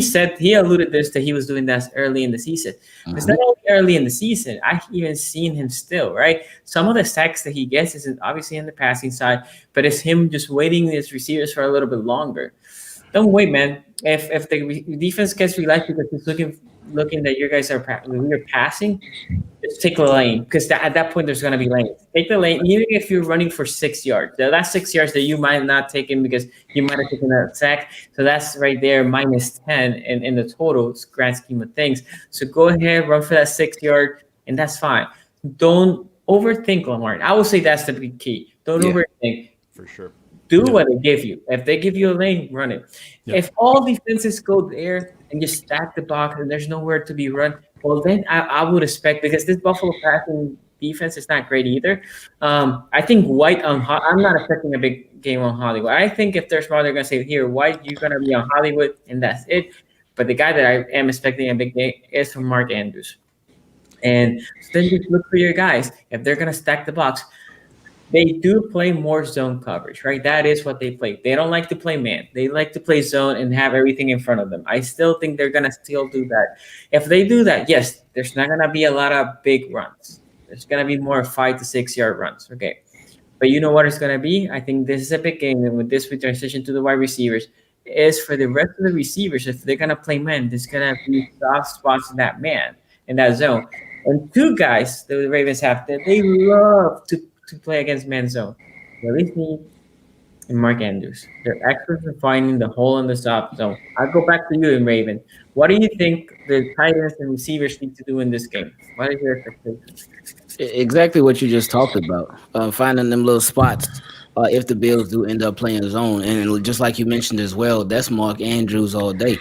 alluded this that he was doing that early in the season. It's not only early in the season. I've even seen him still, right? Some of the sacks that he gets is obviously on the passing side, but it's him just waiting his receivers for a little bit longer. Don't wait, man. If the defense gets relaxed because he's looking that you guys are passing, just take the lane, because at that point there's going to be lanes. Take the lane, even if you're running for 6 yards. The last 6 yards that you might not take in because you might have taken a sack. So that's right there, minus 10 in the total grand scheme of things. So go ahead, run for that 6 yard, and that's fine. Don't overthink, Lamar. I would say that's the big key. Don't overthink. For sure. Do what they give you. If they give you a lane, run it. If all defenses go there and you stack the box and there's nowhere to be run, well, then I would expect, because this Buffalo passing defense is not great either. I think White on I'm not expecting a big game on Hollywood. I think if they're smart, they're gonna say, here, White, you're gonna be on Hollywood, and that's it. But the guy that I am expecting a big game is from Mark Andrews. And so then just look for your guys. If they're gonna stack the box, they do play more zone coverage, right? That is what they play. They don't like to play man. They like to play zone and have everything in front of them. I still think they're going to still do that. If they do that, yes, there's not going to be a lot of big runs. There's going to be more 5 to 6 yard runs, okay? But you know what it's going to be? I think this is a big game, and with this, we transition to the wide receivers, is for the rest of the receivers, if they're going to play man, there's going to be soft spots in that man, in that zone. And two guys that the Ravens have that they love to play against man zone, Willie Snead and Mark Andrews. They're experts in finding the hole in the soft zone. I'll go back to you and Raven. What do you think the tight ends and receivers need to do in this game? What is your expectation? Exactly what you just talked about. Finding them little spots. If the Bills do end up playing zone, and just like you mentioned as well, that's Mark Andrews all day.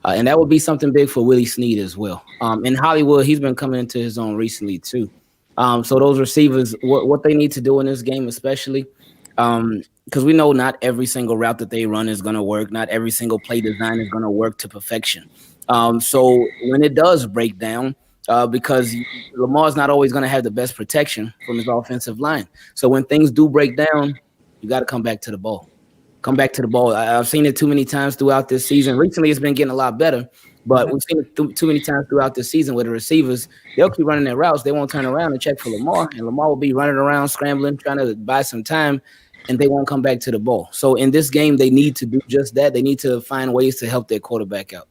And that would be something big for Willie Snead as well. In Hollywood, he's been coming into his own recently too. So those receivers, what they need to do in this game, especially, because we know not every single route that they run is going to work. Not every single play design is going to work to perfection. So when it does break down, because Lamar's not always going to have the best protection from his offensive line. So when things do break down, you got to come back to the ball. Come back to the ball. I've seen it too many times throughout this season. Recently, it's been getting a lot better. But we've seen it too many times throughout the season where the receivers, they'll keep running their routes. They won't turn around and check for Lamar. And Lamar will be running around, scrambling, trying to buy some time, and they won't come back to the ball. So in this game, they need to do just that. They need to find ways to help their quarterback out.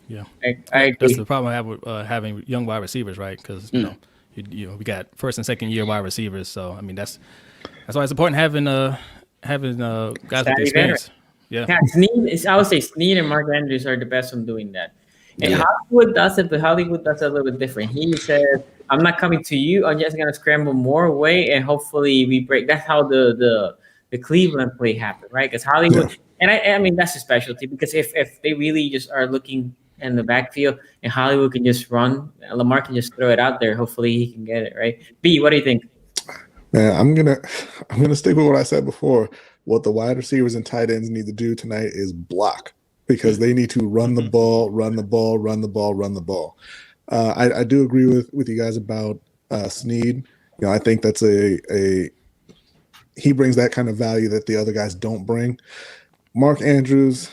Yeah. I agree. That's the problem I have with having young wide receivers, right? Because, you know, we got first and second year wide receivers. So, I mean, that's why it's important having guys with experience. Yeah, Snead is, I would say Snead and Mark Andrews are the best on doing that. And Hollywood does it, but Hollywood does it a little bit different. He says, I'm not coming to you. I'm just going to scramble more away, and hopefully we break. That's how the Cleveland play happened, right? Because Hollywood, and I mean, that's a specialty, because if they really just are looking in the backfield and Hollywood can just run, Lamar can just throw it out there. Hopefully he can get it, right? B, what do you think? Man, I'm gonna stick with what I said before. What the wide receivers and tight ends need to do tonight is block, because they need to run the ball, run the ball, run the ball, run the ball. I do agree with you guys about Snead. You know, I think that's he brings that kind of value that the other guys don't bring. Mark Andrews,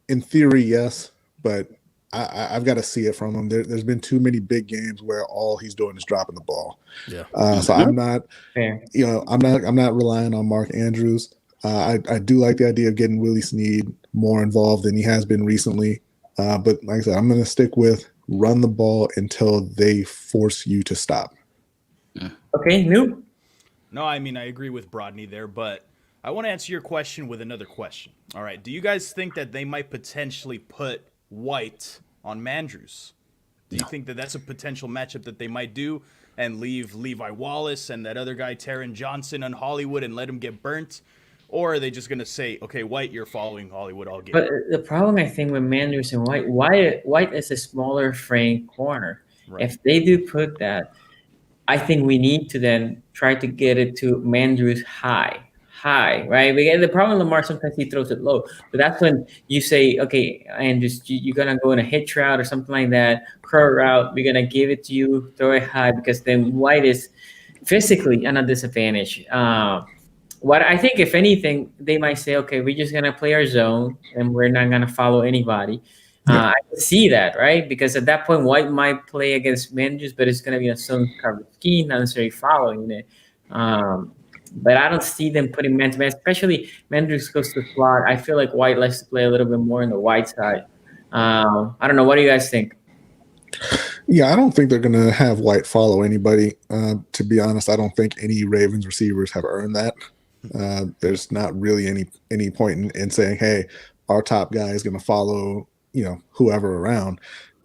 in theory, yes, but I've got to see it from him. There's been too many big games where all he's doing is dropping the ball. Yeah. So I'm not, I'm not relying on Mark Andrews. I do like the idea of getting Willie Snead more involved than he has been recently. But like I said, I'm going to stick with run the ball until they force you to stop. Okay, Noob? No, I mean, I agree with Brodney there, but I want to answer your question with another question. All right, do you guys think that they might potentially put White on Mandrews? Do you think that that's a potential matchup that they might do and leave Levi Wallace and that other guy, Taron Johnson, on Hollywood and let him get burnt? Or are they just going to say, okay, White, you're following Hollywood all game? But the problem, I think, with Mandrews and White is a smaller frame corner. Right. If they do put that, I think we need to then try to get it to Mandrews high, right? Because the problem with Lamar, sometimes he throws it low. But that's when you say, okay, Andrews, you're going to go in a hitch route or something like that, curl route. We're going to give it to you, throw it high, because then White is physically at a disadvantage. What I think, if anything, they might say, okay, we're just going to play our zone and we're not going to follow anybody. I can see that, right? Because at that point, White might play against Mandrews, but it's going to be a zone coverage scheme, not necessarily following it. But I don't see them putting man-to-man, especially Mandrews goes to slot. I feel like White likes to play a little bit more on the wide side. I don't know. What do you guys think? Yeah, I don't think they're going to have White follow anybody. To be honest, I don't think any Ravens receivers have earned that. There's not really any point in saying, hey, our top guy is going to follow, whoever around,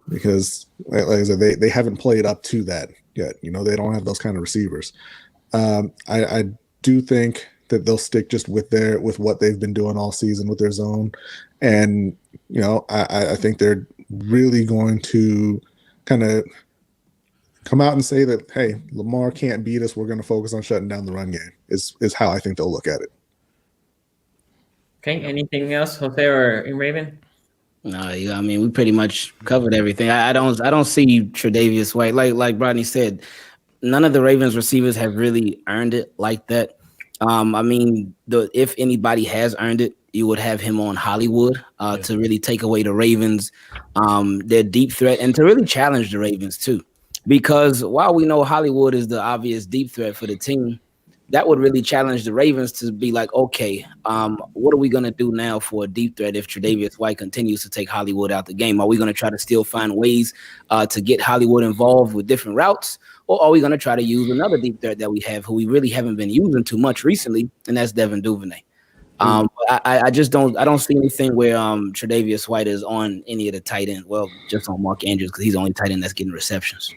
because like I said, they haven't played up to that yet. They don't have those kind of receivers. I do think that they'll stick just with what they've been doing all season with their zone. And, I think they're really going to kind of come out and say that, hey, Lamar can't beat us. We're going to focus on shutting down the run game. Is how I think they'll look at it. Okay. Anything else, Jose or Raven? No, I mean, we pretty much covered everything. I don't see Tre'Davious White like Rodney said. None of the Ravens receivers have really earned it like that. I mean, if anybody has earned it, you would have him on Hollywood to really take away the Ravens, their deep threat, and to really challenge the Ravens too. Because while we know Hollywood is the obvious deep threat for the team, that would really challenge the Ravens to be like, okay, what are we going to do now for a deep threat if Tre'Davious White continues to take Hollywood out the game? Are we going to try to still find ways to get Hollywood involved with different routes? Or are we going to try to use another deep threat that we have who we really haven't been using too much recently, and that's Devin Duvernay. I just don't see anything where Tre'Davious White is on any of the tight end. Well, just on Mark Andrews because he's the only tight end that's getting receptions.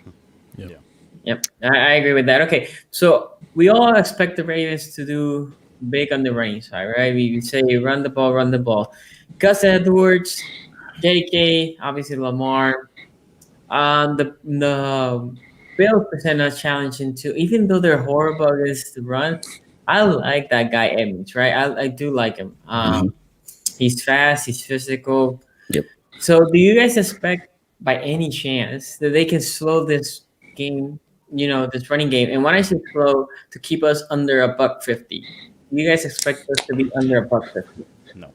Yep, I agree with that. Okay, so we all expect the Ravens to do big on the running side, right? We say run the ball. Gus Edwards, JK, obviously Lamar. The Bills present a challenge into, even though they're horrible against the run, I like that guy Edmonds, right? I do like him. He's fast, he's physical. Yep. So do you guys expect by any chance that they can slow this game, this running game? And when I say slow, to keep us under $150. Do you guys expect us to be under $150? No.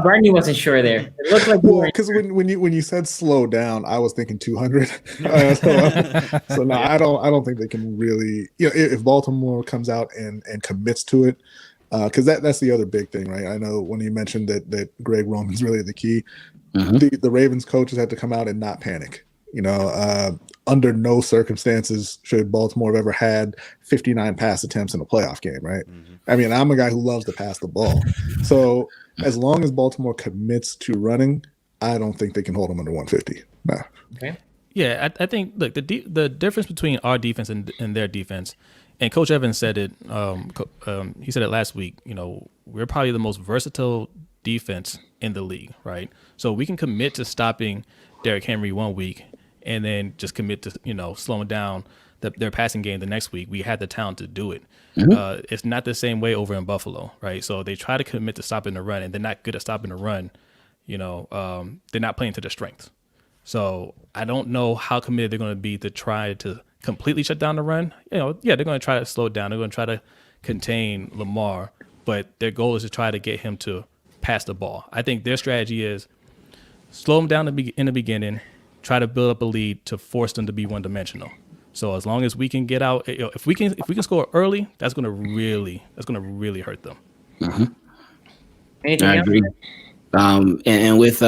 Barney wasn't sure there. It looked like because when you said slow down, I was thinking 200. So no, I don't think they can really. If Baltimore comes out and commits to it, because that's the other big thing, right? I know when you mentioned that Greg Roman's really the key. The Ravens coaches had to come out and not panic. Under no circumstances should Baltimore have ever had 59 pass attempts in a playoff game, right? I mean, I'm a guy who loves to pass the ball. So as long as Baltimore commits to running, I don't think they can hold them under 150. No. Okay. Yeah, I think, look, the difference between our defense and their defense, and Coach Evans said it, he said it last week, we're probably the most versatile defense in the league, right? So we can commit to stopping Derrick Henry 1 week and then just commit to, slowing down their passing game the next week. We had the talent to do it. It's not the same way over in Buffalo, right? So they try to commit to stopping the run, and they're not good at stopping the run. They're not playing to their strengths. So I don't know how committed they're going to be to try to completely shut down the run. They're going to try to slow it down. They're going to try to contain Lamar, but their goal is to try to get him to pass the ball. I think their strategy is slow them down in the beginning, try to build up a lead to force them to be one-dimensional. So as long as we can get out, if we can score early, that's going to really hurt them. I agree. And with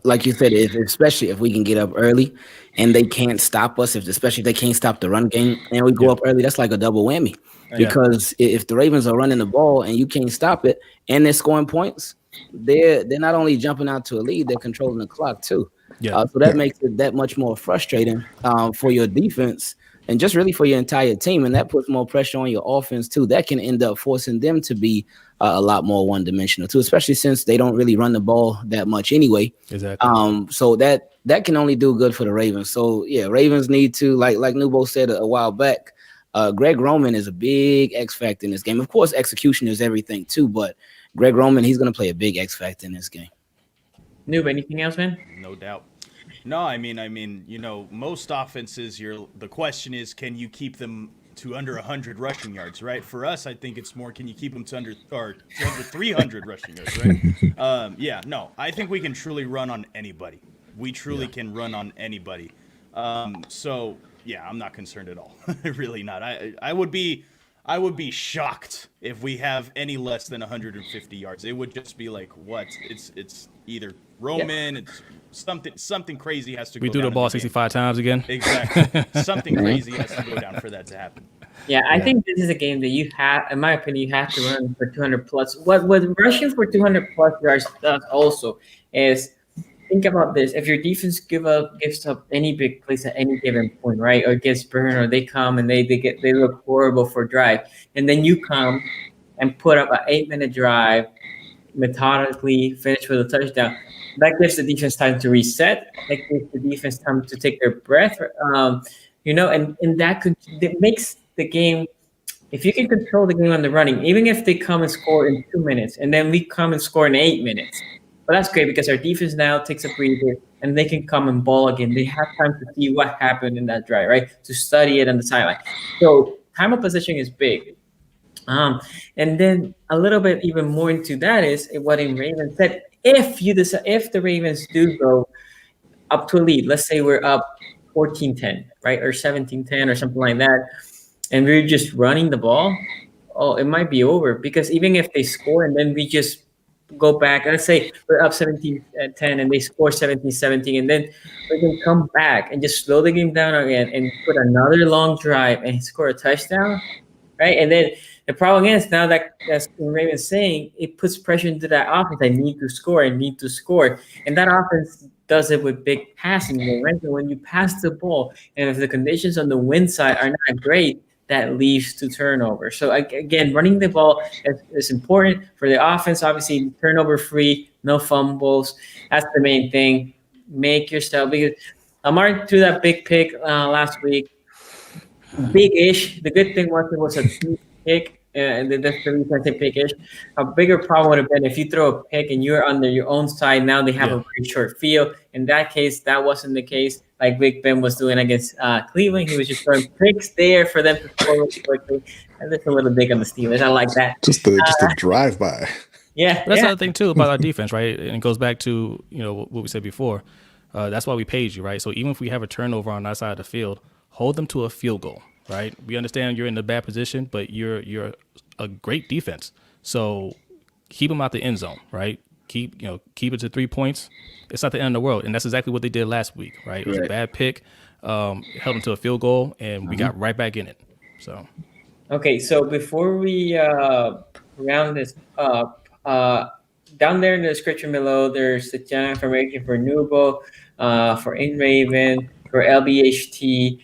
like you said, especially if we can get up early and they can't stop us, especially if they can't stop the run game and we go up early, that's like a double whammy. Because if the Ravens are running the ball and you can't stop it and they're scoring points, they're not only jumping out to a lead, they're controlling the clock too. So that makes it that much more frustrating for your defense and just really for your entire team. And that puts more pressure on your offense too. That can end up forcing them to be a lot more one-dimensional too, especially since they don't really run the ball that much anyway. Exactly. So that can only do good for the Ravens. So yeah, Ravens need to, like Nubo said a while back, Greg Roman is a big X factor in this game. Of course, execution is everything too, but Greg Roman, he's going to play a big X factor in this game. Noob, anything else, man? No doubt. No, I mean, most offenses, the question is, can you keep them to under 100 rushing yards, right? For us, I think it's more, can you keep them to under 300 rushing yards, right? No, I think we can truly run on anybody. We truly can run on anybody. So yeah, I'm not concerned at all. Really not. I would be shocked if we have any less than 150 yards. It would just be like, what? It's either Roman, it's something crazy has to go down. We do the ball 65 times again. Exactly. Something crazy has to go down for that to happen. Yeah, I think this is a game that you have, in my opinion, you have to run for 200 plus. What rushing for 200 plus yards does also is, think about this: if your defense gives up any big plays at any given point, right, or gets burned, or they come and they look horrible for drive, and then you come and put up an 8-minute drive, methodically finish with a touchdown. That gives the defense time to reset. That gives the defense time to take their breath. and that makes the game. If you can control the game on the running, even if they come and score in 2 minutes, and then we come and score in 8 minutes, but that's great because our defense now takes a breather, and they can come and ball again. They have time to see what happened in that drive, right? To study it on the sideline. So time of possession is big. And then a little bit even more into that is what in Ravens said. If the Ravens do go up to a lead, let's say we're up 14-10, right, or 17-10 or something like that, and we're just running the ball, oh, it might be over because even if they score and then we just go back, let's say we're up 17-10 and they score 17-17, and then we can come back and just slow the game down again and put another long drive and score a touchdown, right? And then the problem is now that, as Raymond's saying, it puts pressure into that offense. I need to score. And that offense does it with big passing game, right? So when you pass the ball, and if the conditions on the wind side are not great, that leads to turnover. So again, running the ball is important for the offense. Obviously, turnover free, no fumbles. That's the main thing. Make your style, because Lamar threw that big pick last week. Big-ish. The good thing was it was a deep pick. And that's the reason I say pick-ish. A bigger problem would have been if you throw a pick and you're under your own side. Now they have a very short field. In that case, that wasn't the case. Like Big Ben was doing against Cleveland, he was just throwing picks there for them to score really quickly. And that's a little big on the Steelers. I like that. Just a drive-by. Yeah, That's the other thing too about our defense, right? And it goes back to what we said before. That's why we paid you, right? So even if we have a turnover on our side of the field, hold them to a field goal, right? We understand you're in a bad position, but you're a great defense. So keep them out the end zone, right? Keep it to 3 points. It's not the end of the world, and that's exactly what they did last week, right? It was a bad pick, held them to a field goal, and we got right back in it. So okay, so before we round this up, down there in the description below, there's the channel information for Nubo, for InRaven, for LBHT.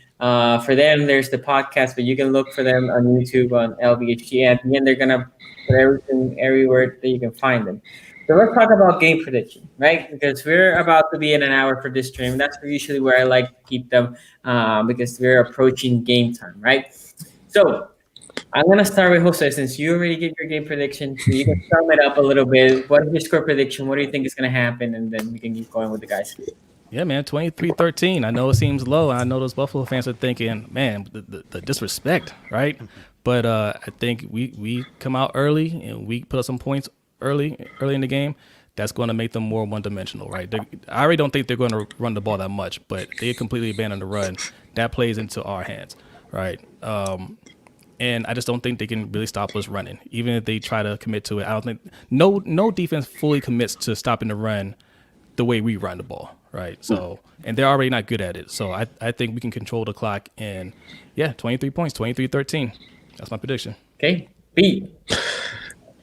For them, there's the podcast, but you can look for them on YouTube on LBHT. At the end, they're gonna put everything everywhere that you can find them. So let's talk about game prediction, right? Because we're about to be in an hour for this stream. That's usually where I like to keep them because we're approaching game time, right? So I'm gonna start with Jose since you already gave your game prediction. So you can sum it up a little bit. What is your score prediction? What do you think is gonna happen? And then we can keep going with the guys. yeah, man, 23-13. I know it seems low. I know those Buffalo fans are thinking, man, the disrespect, right? But I think we come out early and we put up some points early in the game. That's going to make them more one-dimensional, right? I already don't think they're going to run the ball that much, but they completely abandon the run. That plays into our hands, right? And I just don't think they can really stop us running, even if they try to commit to it. I don't think no defense fully commits to stopping the run the way we run the ball, right? So, and they're already not good at it. So I think we can control the clock. And 23 points, 23-13. That's my prediction. Okay, B.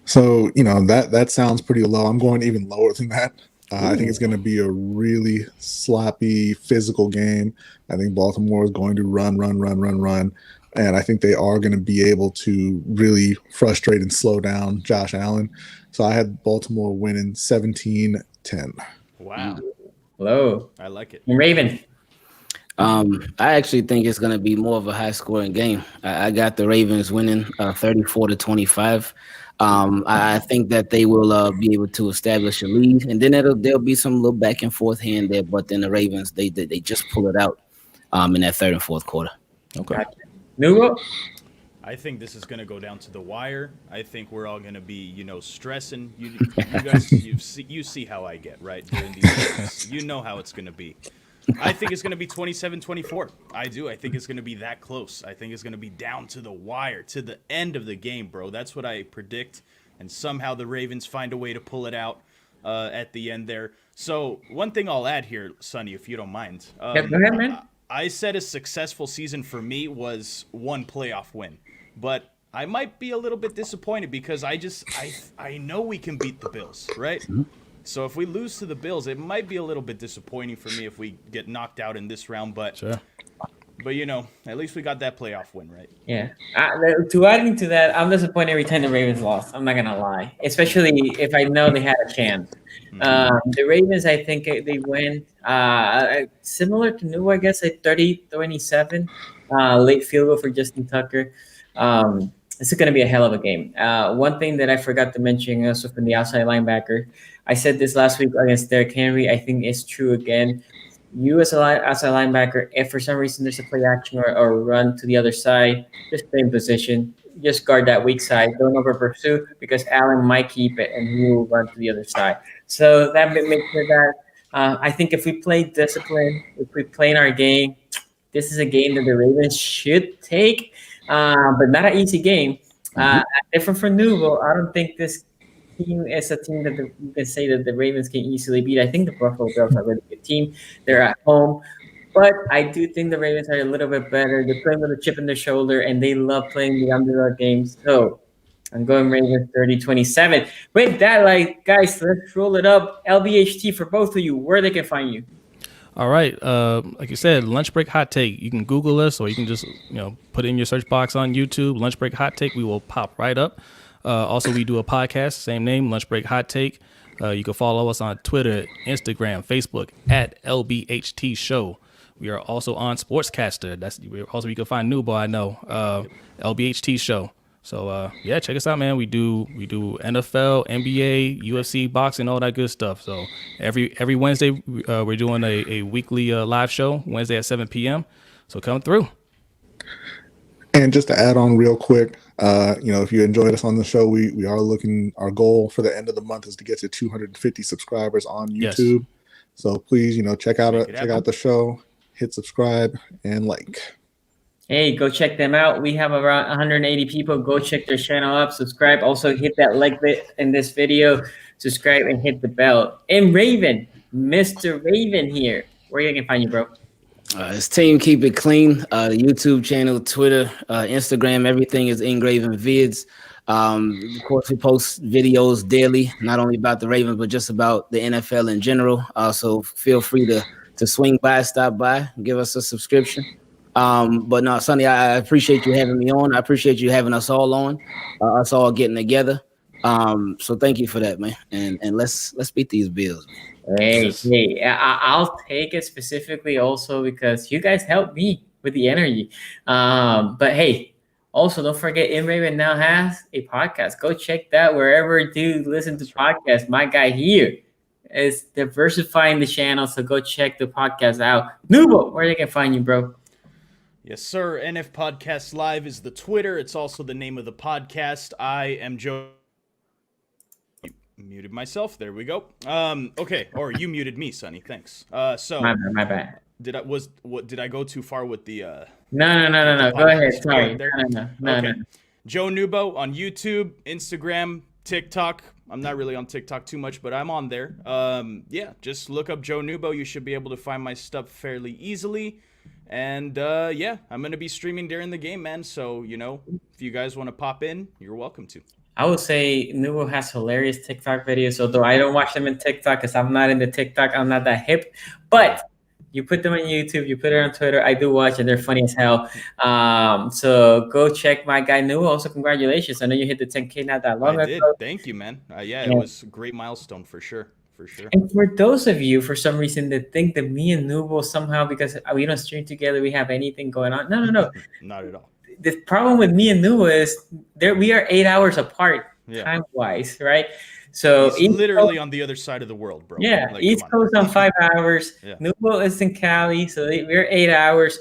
So, that sounds pretty low. I'm going even lower than that. I think it's going to be a really sloppy, physical game. I think Baltimore is going to run. And I think they are going to be able to really frustrate and slow down Josh Allen. So I had Baltimore winning 17-10. Wow. Hello. I like it. Raven. I actually think it's going to be more of a high-scoring game. I got the Ravens winning 34-25. I think that they will be able to establish a lead, and then there'll be some little back and forth here and there. But then the Ravens, they just pull it out in that third and fourth quarter. Okay. Nugo? I think this is going to go down to the wire. I think we're all going to be, stressing. You guys, you see how I get, right, during these games. You know how it's going to be. I think it's going to be 27-24. I do. I think it's going to be that close. I think it's going to be down to the wire, to the end of the game, bro. That's what I predict. And somehow the Ravens find a way to pull it out at the end there. So one thing I'll add here, Sonny, if you don't mind. Go ahead, man. I said a successful season for me was one playoff win. But I might be a little bit disappointed because I know we can beat the Bills, right? Mm-hmm. So if we lose to the Bills, it might be a little bit disappointing for me if we get knocked out in this round. But, But at least we got that playoff win, right? Yeah. To adding to that, I'm disappointed every time the Ravens lost. I'm not gonna lie, especially if I know they had a chance. The Ravens, I think they went similar to New, I guess, like 30-27, late field goal for Justin Tucker. This is going to be a hell of a game. One thing that I forgot to mention also from the outside linebacker, I said this last week against Derrick Henry. I think it's true again. You as outside linebacker, if for some reason there's a play action or run to the other side, just stay in position. Just guard that weak side. Don't over pursue because Allen might keep it and he will run to the other side. So that makes sure that I think if we play discipline, if we play in our game, this is a game that the Ravens should take, but not an easy game. Different from Newville, I don't think this team is a team that you can say that the Ravens can easily beat. I think the Buffalo Bills are a really good team. They're at home. But I do think the Ravens are a little bit better. They're playing with a chip in their shoulder, and they love playing the underdog games. So I'm going Ravens 30-27. With that, guys, let's roll it up. LBHT for both of you, where they can find you. All right. Like you said, Lunch Break Hot Take. You can Google us, or you can just put it in your search box on YouTube. Lunch Break Hot Take. We will pop right up. Also, we do a podcast, same name, Lunch Break Hot Take. You can follow us on Twitter, Instagram, Facebook at LBHT Show. We are also on Sportscaster. You can find New Boy, I know, LBHT Show. So check us out, man. We do NFL, NBA, UFC, boxing, all that good stuff. So every Wednesday we're doing a weekly live show, Wednesday at 7 p.m. So come through. And just to add on real quick, if you enjoyed us on the show, we are looking. Our goal for the end of the month is to get to 250 subscribers on YouTube. Yes. So please, check out the show, hit subscribe, and like. Hey, go check them out. We have around 180 people. Go check their channel up. Subscribe. Also, hit that like button in this video. Subscribe and hit the bell. And Raven, Mr. Raven here. Where you can find you, bro? It's Team Keep It Clean. YouTube channel, Twitter, Instagram. Everything is Engraven Vids. Of course, we post videos daily, not only about the Ravens, but just about the NFL in general. So feel free to swing by, stop by, give us a subscription. But no, Sonny, I appreciate you having me on. I appreciate you having us all on, us all getting together. So thank you for that, man. And let's beat these Bills. Hey, I'll take it specifically also because you guys helped me with the energy. But hey, also don't forget, Raven now has a podcast. Go check that wherever you listen to podcasts. My guy here is diversifying the channel, so go check the podcast out. Nubo, where they can find you, bro? Yes, sir. NF Podcast Live is the Twitter. It's also the name of the podcast. I am Joe. Muted myself. There we go. Okay. Or you muted me, Sonny. Thanks. So my bad. Did I go too far with the No. Go ahead. Sorry. No. Okay. Joe Nubo on YouTube, Instagram, TikTok. I'm not really on TikTok too much, but I'm on there. Just look up Joe Nubo. You should be able to find my stuff fairly easily. And I'm going to be streaming during the game, man. So, if you guys want to pop in, you're welcome to. I would say Nubo has hilarious TikTok videos, although I don't watch them in TikTok because I'm not into TikTok. I'm not that hip. But you put them on YouTube, you put it on Twitter. I do watch, and they're funny as hell. So go check my guy Nubo. Also, congratulations. I know you hit the 10K not that long ago. I did. Thank you, man. It was a great milestone for sure. For sure. And for those of you, for some reason, that think that me and Nubo somehow, because we don't stream together, we have anything going on. No. Not at all. The problem with me and Nubo is we are 8 hours apart time-wise, right? So he's literally on the other side of the world, bro. Yeah, East Coast on 5 hours. Yeah. Nubo is in Cali, so we're 8 hours.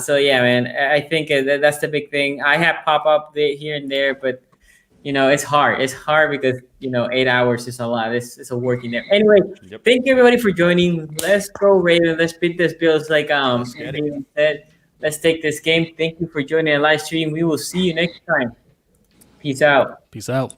So yeah, man, I think that's the big thing. I have pop up here and there, but it's hard. It's hard because 8 hours is a lot. It's a working there. Anyway, Thank you everybody for joining. Let's go Ravens. Let's beat this Bills. Like said, let's take this game. Thank you for joining the live stream. We will see you next time. Peace out. Peace out.